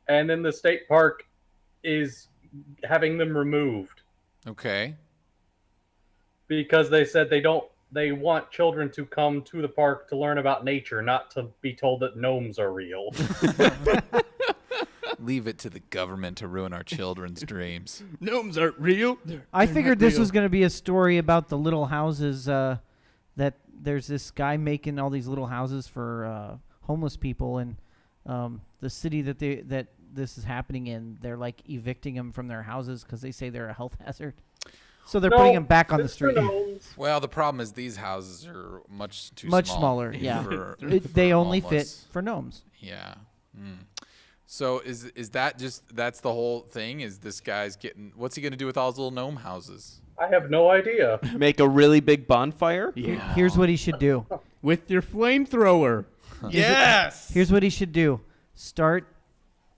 and then the state park is having them removed. Okay. Because they said they want children to come to the park to learn about nature, not to be told that gnomes are real. Leave it to the government to ruin our children's dreams. Gnomes aren't real. I figured this was going to be a story about the little houses that there's this guy making all these little houses for homeless people, and the city that this is happening in, they're like evicting them from their houses because they say they're a health hazard. So they're putting them back on the street. Well, the problem is these houses are much smaller. Yeah, for they only homeless. fit for gnomes. Yeah. So is that's the whole thing? Is this guy's what's he gonna do with all his little gnome houses? I have no idea. Make a really big bonfire? Yeah. Here's what he should do. With your flamethrower. Yes. Here's what he should do. Start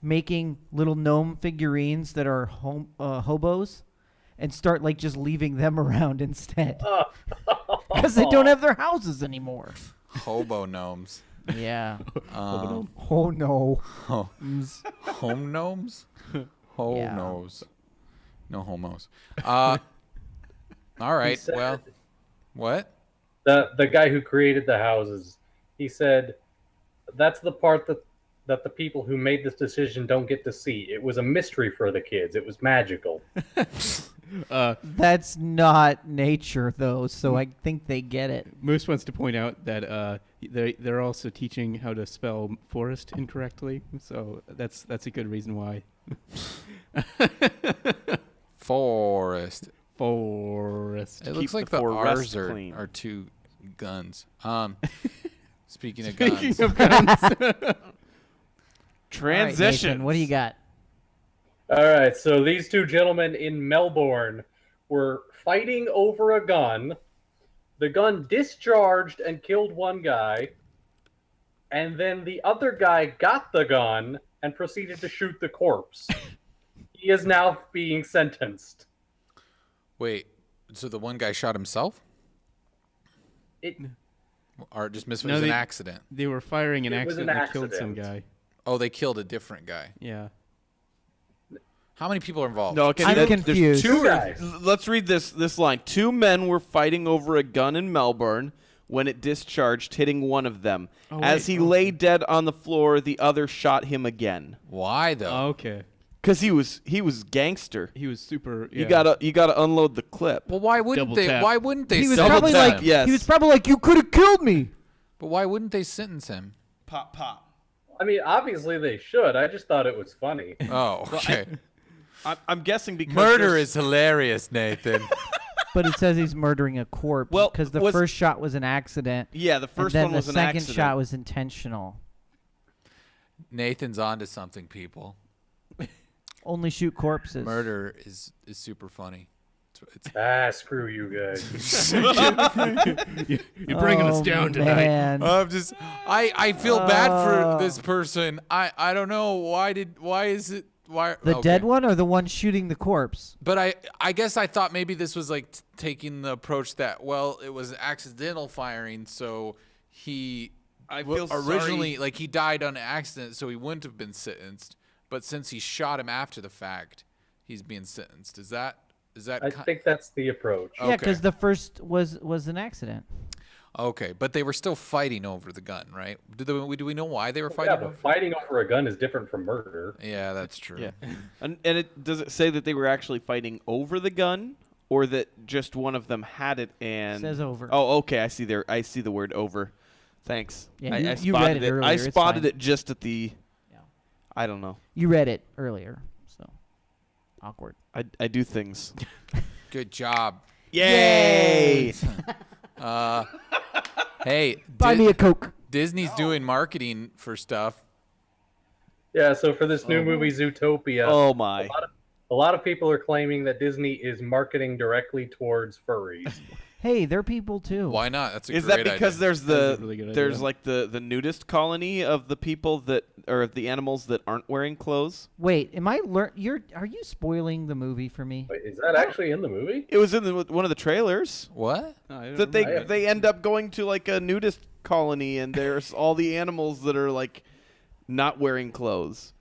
making little gnome figurines that are hobos, and start like just leaving them around instead. Because they don't have their houses anymore. Hobo gnomes. Yeah. Oh no. Home gnomes? Yeah. Gnomes. No homos. All right. Well, what? The guy who created the houses, he said, that's the part that the people who made this decision don't get to see. It was a mystery for the kids. It was magical. That's not nature, though, so I think they get it. Moose wants to point out that they're also teaching how to spell forest incorrectly, so that's a good reason why. Forest. It looks like the R's are two guns. Speaking of guns. Transition. Nathan, what do you got? All right, so these two gentlemen in Melbourne were fighting over a gun. The gun discharged and killed one guy, and then the other guy got the gun and proceeded to shoot the corpse. He is now being sentenced. Wait, so the one guy shot himself? Or just missed it was an accident? They were firing an It was accident an that killed some accident. guy. Oh, they killed a different guy. Yeah. How many people are involved? No, okay, I'm confused. Two guys. Let's read this line. 2 men were fighting over a gun in Melbourne when it discharged, hitting one of them. As he lay dead on the floor, the other shot him again. Why though? Oh, okay. Because he was gangster. He was super. You gotta unload the clip. Well, why wouldn't Double they? tap. Why wouldn't they? He was sentence probably him? like, Yes. he was probably like, you could have killed me. But why wouldn't they sentence him? Pop, pop. I mean, obviously they should. I just thought it was funny. Oh, okay. I'm guessing because Murder there's- is hilarious, Nathan. But it says he's murdering a corpse. Well, because the was- first shot was an accident. Yeah, the first and then one was the an second accident. shot was intentional. Nathan's onto something, people. Only shoot corpses. Murder is super funny. Screw you guys. You're bringing us down tonight. Man. I'm just I feel bad for this person. I don't know why is it The okay. dead one or the one shooting the corpse? But I guess I thought maybe this was like taking the approach that, well, it was accidental firing, so he originally sorry. like he died on accident, so he wouldn't have been sentenced. But since he shot him after the fact, he's being sentenced. Is that I think that's the approach. Yeah, because the first was an accident. Okay, but they were still fighting over the gun, right? Do we know why they were fighting? Yeah, but fighting over a gun is different from murder. Yeah, that's true. Yeah. And does it say that they were actually fighting over the gun, or that just one of them had it and Says over. Oh, okay. I see the word over. Thanks. Yeah, I you spotted read it earlier. I It's spotted fine. it just at the. I don't know. You read it earlier, so awkward. I do things. Good job. Yay! Hey, Buy me a Coke. Disney's doing marketing for stuff. Yeah, so for this new movie, Zootopia, Oh my! a lot of people are claiming that Disney is marketing directly towards furries. hey, they're people too. Why not? That's a Is great that because idea. there's That's a really good idea. like the nudist colony of the people that or of the animals that aren't wearing clothes? Wait, am I are you spoiling the movie for me? Wait, is that actually in the movie? It was in one of the trailers. What? That they end up going to like a nudist colony and there's all the animals that are like not wearing clothes.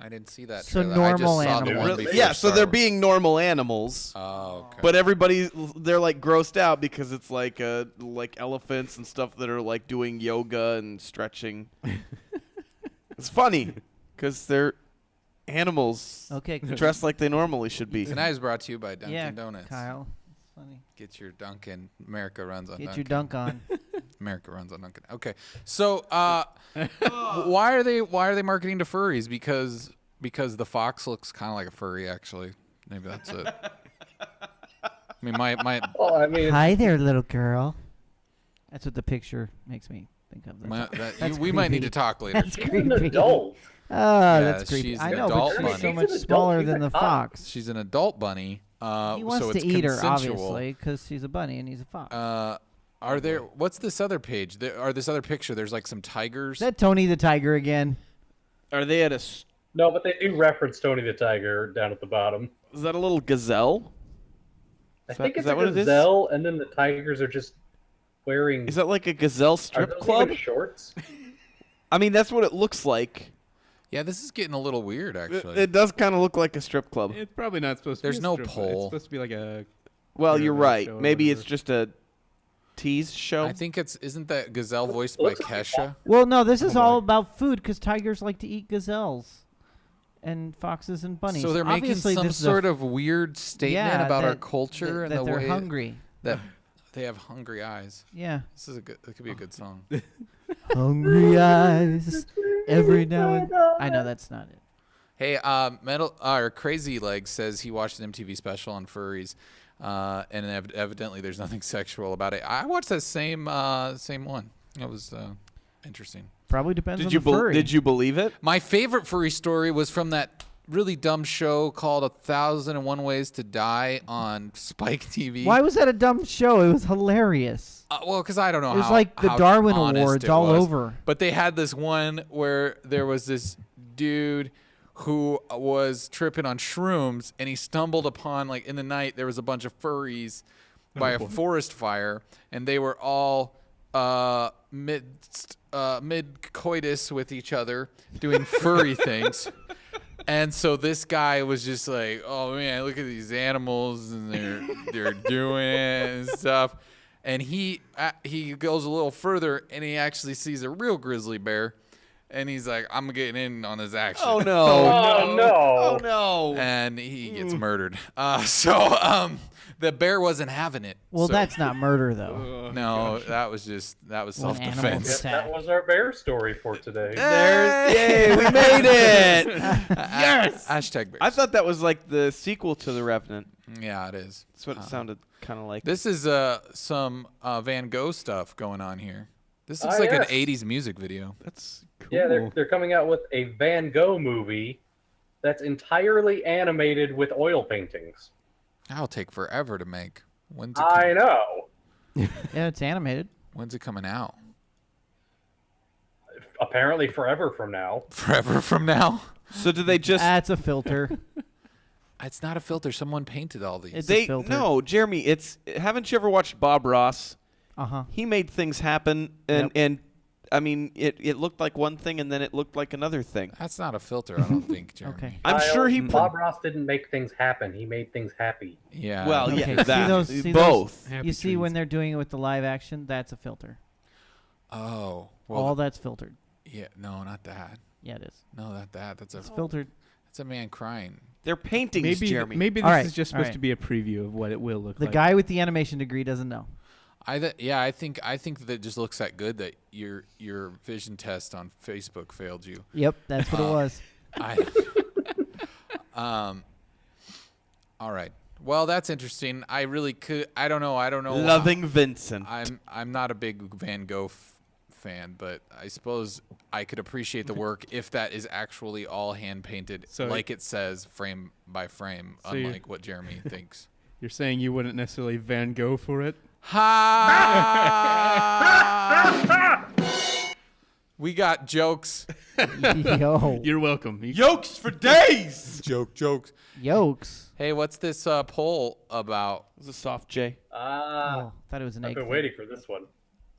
I didn't see that. So trailer. I just normal saw the animals. one before Yeah, so Star they're Wars. being normal animals. Oh, okay. But they're like grossed out because it's like elephants and stuff that are like doing yoga and stretching. It's funny because they're animals dressed like they normally should be. Tonight is brought to you by Dunkin' Yeah, Donuts. Kyle. It's funny. Get your Dunkin'. America runs on Get Dunkin'. your dunk on. America runs on Dunkin'. Okay, so why are they marketing to furries? Because the fox looks kind of like a furry, actually. Maybe that's it. I mean, my. Well, I mean, Hi there, little girl. That's what the picture makes me think of. That's we might need to creepy. talk later. That's she's creepy. an adult. Oh, Yeah, that's creepy. she's I an know, adult but she's so bunny. much She's an smaller adult. than She's the a fox. fox. She's an adult bunny. He wants so to it's eat her, consensual. obviously, because she's a bunny and he's a fox. Are there? What's this other page? This other picture? There's like some tigers. Is that Tony the Tiger again? Are they at a? No, but they do reference Tony the Tiger down at the bottom. Is that a little gazelle? I think is it's that a what it is? gazelle, and then the tigers are just wearing. Is that like a gazelle strip are those club? even shorts? I mean, that's what it looks like. Yeah, this is getting a little weird, actually. It does kind of look like a strip club. It's probably not supposed to be. There's no strip club. It's pole. supposed to be like a. Well, you're Show right. or Maybe whatever. it's just a tease show. I think isn't that gazelle voiced by Kesha? Well, no, this is all about food because tigers like to eat gazelles and foxes and bunnies. So they're Obviously, making some this is sort of weird statement about our culture and that the they're way hungry. that they have hungry eyes. Yeah. This is a good. It could be a good song. Hungry eyes every now and I know that's not it. Hey, Crazy Legs says he watched an MTV special on furries, and evidently there's nothing sexual about it. I watched that same one. It was interesting. Probably depends on the furry. Did you believe it? My favorite furry story was from that really dumb show called 1001 Ways to Die on Spike TV. Why was that a dumb show? It was hilarious. Well, because I don't know. It was how, like the how Darwin honest Awards it all was. over. But they had this one where there was this dude who was tripping on shrooms, and he stumbled upon, like in the night, there was a bunch of furries by a forest fire, and they were all mid coitus with each other, doing furry things. And so this guy was just like, "Oh man, look at these animals, and they're doing it and stuff." And he goes a little further, and he actually sees a real grizzly bear, and he's like, "I'm getting in on this action." Oh no! Oh, no. Oh no! And he gets murdered. The bear wasn't having it. Well, so- that's not murder though. no, that was When self-defense. animals That was our bear story for today. Yay! We made it! Yes. Hashtag bears. I thought that was like the sequel to The Revenant. Yeah, it is. That's what it sounded kind of like. This is some Van Gogh stuff going on here. This looks Ah, like yes. an 80s music video. That's cool. Yeah, they're coming out with a Van Gogh movie that's entirely animated with oil paintings. That'll take forever to make. When's it I know. Yeah, it's animated. When's it coming out? Apparently forever from now. Forever from now? So do they just? That's a filter. It's not a filter. Someone painted all these. It's a filter. No, Jeremy. It's. Haven't you ever watched Bob Ross? Uh-huh. He made things happen, and I mean, it looked like one thing, and then it looked like another thing. That's not a filter, I don't think, Jeremy. Okay. I'm Kyle, sure he. Bob Ross didn't make things happen. He made things happy. Yeah. Well, Okay, yeah, see that those- see both. those- You see when they're doing it with the live action, that's a filter. Oh. Well, All that's filtered. Yeah. No, not that. Yeah, it is. No, not that. That's It's filtered. That's a man crying. They're paintings, Maybe Jeremy. maybe this All right, is just all supposed right. to be a preview of what it will look The like. guy with the animation degree doesn't know. I think that it just looks that good that your vision test on Facebook failed you. Yep, that's what it was. All right. Well, that's interesting. I really could. I don't know. Loving Vincent. I'm not a big Van Gogh fan, but I suppose I could appreciate the work if that is actually all hand painted, So- like it says, frame by frame, So you- unlike what Jeremy thinks. You're saying you wouldn't necessarily Van Gogh for it? Ha! We got jokes. Yo. You're welcome. Yolks for days. Jokes. Yolks. Hey, what's this poll about? It was a soft J. Oh, thought it was an egg. I've been thing. waiting for this one.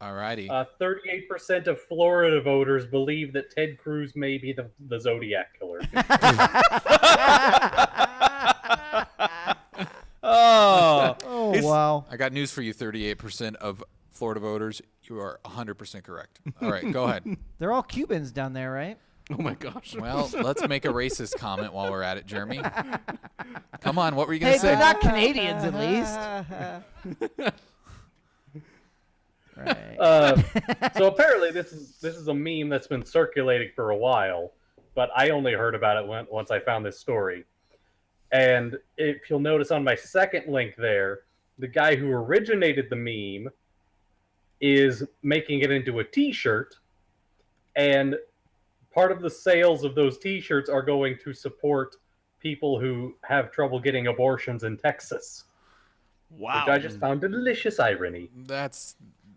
Alrighty. 38% of Florida voters believe that Ted Cruz may be the Zodiac killer. Oh, wow. I got news for you, 38% of Florida voters. You are 100% correct. All right, go ahead. They're all Cubans down there, right? Oh, my gosh. Well, let's make a racist comment while we're at it, Jeremy. Come on, what were you going to Hey, say? they're not Canadians, at least. Right. So apparently this is a meme that's been circulating for a while, but I only heard about it once I found this story. And if you'll notice on my second link there, the guy who originated the meme is making it into a t-shirt, and part of the sales of those t-shirts are going to support people who have trouble getting abortions in Texas. wow. Which I just found a delicious irony. That's...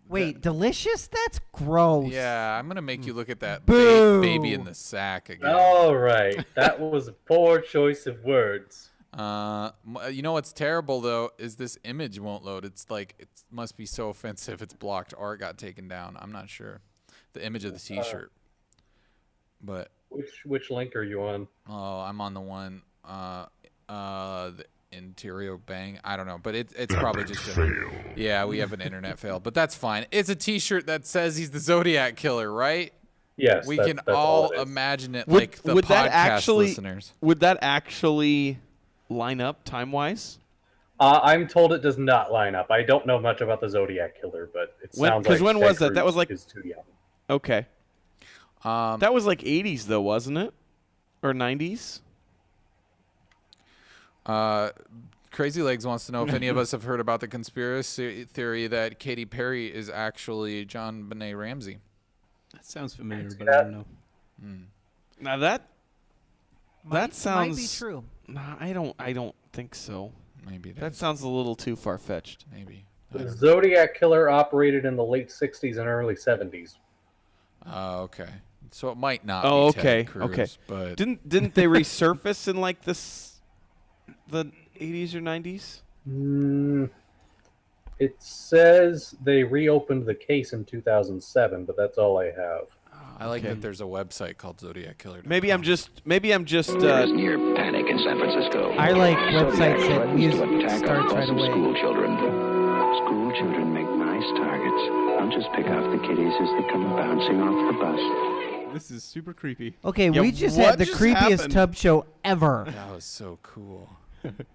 Wait, delicious? That's gross. Yeah, I'm going to make you look at that Boo. baby in the sack again. All right. That was a poor choice of words. You know what's terrible, though, is this image won't load. It's like, it must be so offensive it's blocked or it got taken down. I'm not sure. The image of the t-shirt. But... Which link are you on? Oh, I'm on the one, the Interior Bang. I don't know, but it's probably just yeah, we have an internet fail, but that's fine. It's a t-shirt that says he's the Zodiac Killer, right? Yes. We that's can all all it is. imagine it like the podcast listeners. Would that actually line up time-wise? I'm told it does not line up. I don't know much about the Zodiac Killer, but it sounds like... Because when was that? That was like... is too young. Okay. That was like 80s, though, wasn't it? Or 90s? Crazy Legs wants to know if any of us have heard about the conspiracy theory that Katy Perry is actually John Benet Ramsey. That sounds familiar, but I don't know. Now that sounds... Might be true. Nah, I don't think so. Maybe it That is. sounds a little too far-fetched. Maybe. The Zodiac Killer operated in the late 60s and early 70s. Okay. So it might not Oh, be okay, Ted Cruz, okay. but Didn't they resurface in like the 80s or 90s? It says they reopened the case in 2007, but that's all I have. I like that there's a website called Zodiac Killer. Maybe I'm just Near panic in San Francisco. I like websites that threatens music to attack starts right some away. School children. School children make nice targets. I'll just pick off the kiddies as they come bouncing off the bus. This is super creepy. Okay, Yeah, we just what had the just creepiest happened? tub show ever. That was so cool.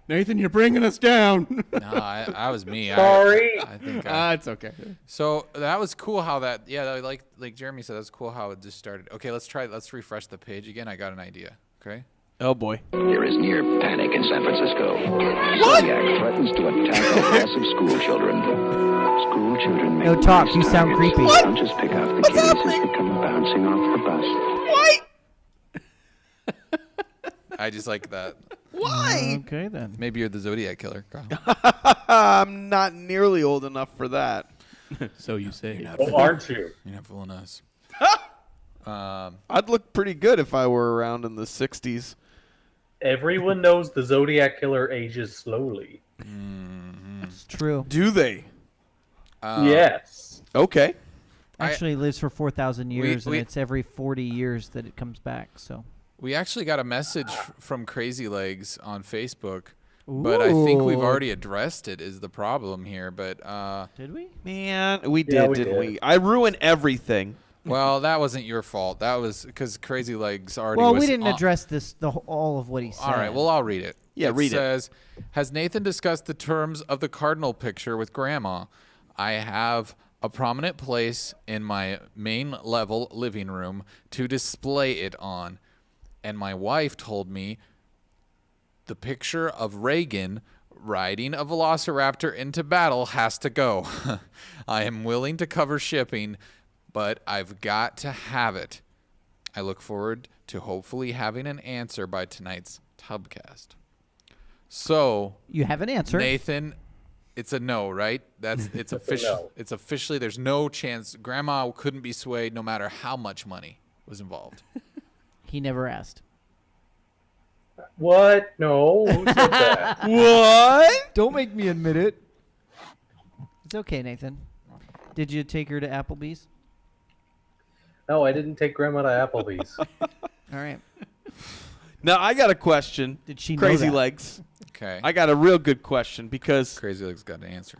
Nathan, you're bringing us down. No, I was me. Sorry. I think It's okay. So that was cool how that, like Jeremy said, that's cool how it just started. Okay, let's refresh the page again. I got an idea. Okay. Oh boy. There is near panic in San Francisco. Zodiac threatens to attack a class of school children. School children make Yo, Talk, nice you sound targets. creepy. I'll just pick off the kiddies as they come bouncing off the bus. I just like that. Why? Okay, then. Maybe you're the Zodiac Killer, Carl. I'm not nearly old enough for that. So you say. Oh, aren't you? You're not fooling us. I'd look pretty good if I were around in the 60s. Everyone knows the Zodiac Killer ages slowly. It's true. Do they? Yes. Okay. Actually, it lives for 4,000 years, we- and it's every 40 years that it comes back. So. We actually got a message from Crazy Legs on Facebook, but I think we've Ooh. already addressed it. Is the problem here? But Did we? Man, we did, Yeah, we didn't did. we? I ruined everything. well, that wasn't your fault. That was because Crazy Legs already. Well, was we didn't on- address this all of what he said. All right, well, I'll read it. Yeah, read it. says, has Nathan discussed the terms of the cardinal picture with Grandma? I have a prominent place in my main level living room to display it on. And my wife told me the picture of Reagan riding a velociraptor into battle has to go. I am willing to cover shipping, but I've got to have it. I look forward to hopefully having an answer by tonight's Tubcast. So You have an answer. Nathan It's a no, right? It's official. no. It's officially. There's no chance. Grandma couldn't be swayed, no matter how much money was involved. He never asked. What? No. Who said that? What? Don't make me admit it. It's okay, Nathan. Did you take her to Applebee's? No, I didn't take Grandma to Applebee's. All right. Now I got a question. Did she know Crazy that? Legs? Okay. I got a real good question because Crazy Legs got an answer.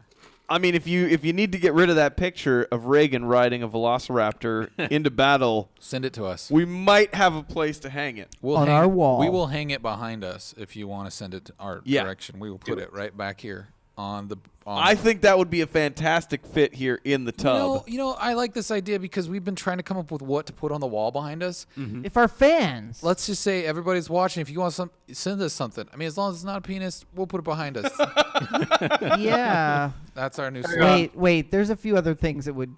I mean, if you need to get rid of that picture of Reagan riding a Velociraptor into battle, Send it to us. we might have a place to hang it. We'll On hang our it- wall. We will hang it behind us if you want to send it to our Yeah. direction. We will put it right back here on the. I think that would be a fantastic fit here in the tub. You know, I like this idea because we've been trying to come up with what to put on the wall behind us. If our fans. Let's just say everybody's watching. If you want some, send us something. I mean, as long as it's not a penis, we'll put it behind us. Yeah. That's our new slogan. Wait. There's a few other things that would.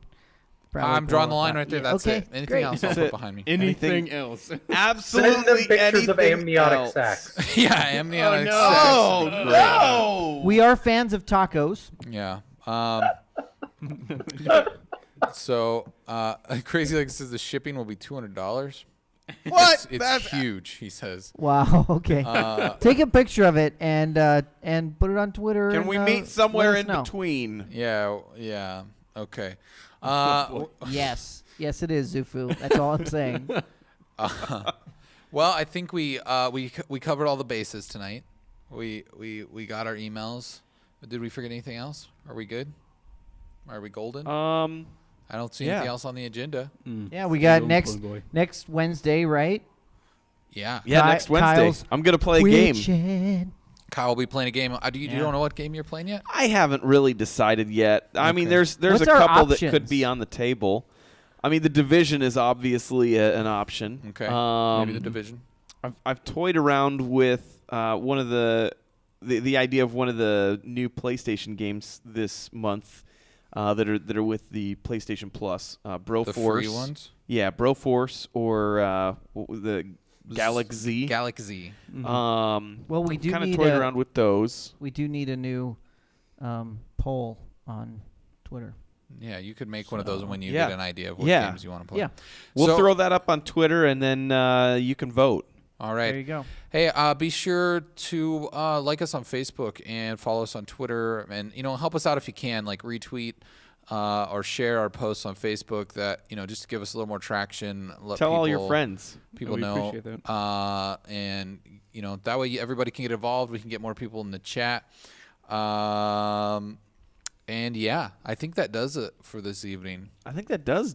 probably I'm drawing the qualify. line right there. Yeah, That's okay, it. Anything great. else, I'll That's put it. behind me. Anything else? Absolutely Send them pictures of anything amniotic else. sacs. Yeah, amniotic Oh sacs. no! We are fans of tacos. Yeah. So Crazy Legs says the shipping will be $200. What? It's That's huge, he says. Wow. Okay. Take a picture of it and put it on Twitter. Can and, we meet let somewhere us in know. between? Yeah. Okay. Yes. Yes, it is Zufu. That's all I'm saying. Well, I think we covered all the bases tonight. We got our emails. Did we forget anything else? Are we good? Are we golden? I don't see anything else on the agenda. Yeah, we got next Wednesday, right? Yeah. Yeah, next Wednesday. Kyle's I'm gonna play a game. Witchin'. Kyle will be playing a game. You don't know what game you're playing yet? I haven't really decided yet. I mean, there's What's a our couple that could options? be on the table. I mean, the Division is obviously an option. Okay. Maybe the Division. I've toyed around with one of the idea of one of the new PlayStation games this month that are with the PlayStation Plus. Broforce. The free ones? Yeah, Broforce or what was the Galaxy. Galaxy. Well, we do kind of need toyed around with those. We do need a new poll on Twitter. Yeah, you could make one of those when you yeah. get an idea of what Yeah. games you want to play. Yeah. We'll throw that up on Twitter, and then you can vote. All right. There you go. Hey, be sure to like us on Facebook and follow us on Twitter, and help us out if you can, like retweet or share our posts on Facebook. That just to give us a little more traction. Tell all your friends. People we know, appreciate that. and that way everybody can get involved. We can get more people in the chat. And yeah, I think that does it for this evening. I think that does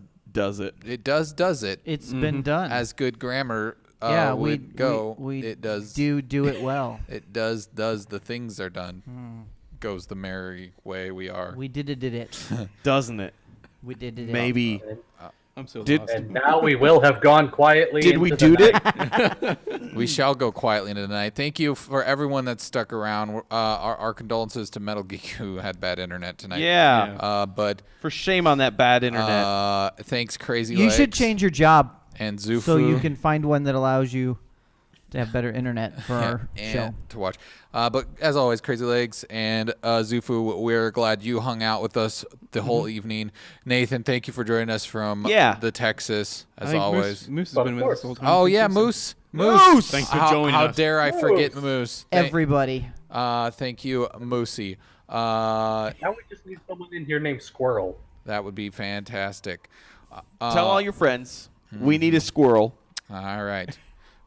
it. It does it. It's been done. As good grammar we would go. We it does do it well. It does the things are done. Goes the merry way we are. We did it. Doesn't it? We did it. Maybe. I'm so Did- lost. And now we will have gone quietly. Did we into do the it? night. We shall go quietly into the night. Thank you for everyone that stuck around. Our condolences to Metal Geek who had bad internet tonight. Yeah. But For shame on that bad internet. thanks, Crazy You Legs. should change your job And Zufu. so you can find one that allows you to have better internet for our and show. to watch. But as always, Crazy Legs and Zufu, we're glad you hung out with us the whole evening. Nathan, thank you for joining us from the Texas, as I think always. Moose has been with us the whole time. Oh, too, yeah, so- Moose. Thanks for joining How us. dare I forget Moose. Everybody. Thank you, Moosey. Now we just need someone in here named Squirrel. That would be fantastic. Tell all your friends. We need a squirrel. All right.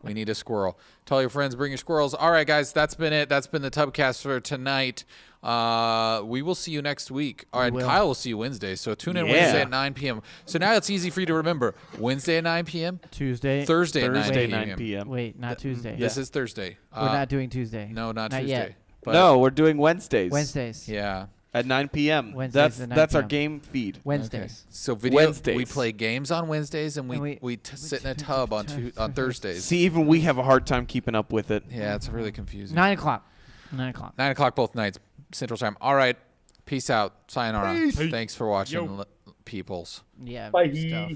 We need a squirrel. Tell your friends, bring your squirrels. All right, guys, that's been it. That's been the Tubcast for tonight. We will see you next week. All right, Kyle will see you Wednesday. So tune in Wednesday at 9 p.m. So now it's easy for you to remember. Wednesday at 9 p.m. Tuesday. Thursday at 9 Thursday, p.m. 9 p.m. Wait, not Tuesday. This is Thursday. We're not doing Tuesday. No, not Tuesday. Yet. But No, we're doing Wednesdays. Wednesdays. Yeah. At 9 p.m. Wednesdays at 9 That's our p.m. game feed. Wednesdays. So video. Wednesdays. We play games on Wednesdays, and And we sit in a tub on Thursdays. See, even we have a hard time keeping up with it. Yeah, it's really confusing. 9 o'clock. 9 o'clock. 9 o'clock both nights, Central Time. All right. Peace out. Sayonara. Peace. Thanks for watching, Yo. peoples. Yeah. Bye. Stuff.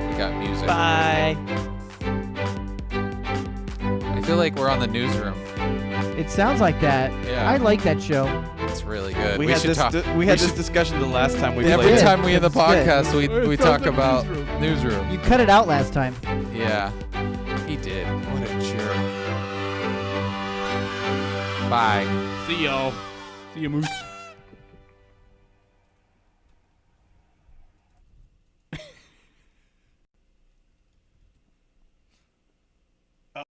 We got music. Bye. I feel like we're on the newsroom. It sounds like that. Yeah. I like that show. It's really good. We had should this. talk. We had this discussion the last time we played. Every it. time we in the It's good. podcast, we talk about newsroom. You cut it out last time. Yeah, he did. What a jerk. Bye. See y'all. See you, Moose.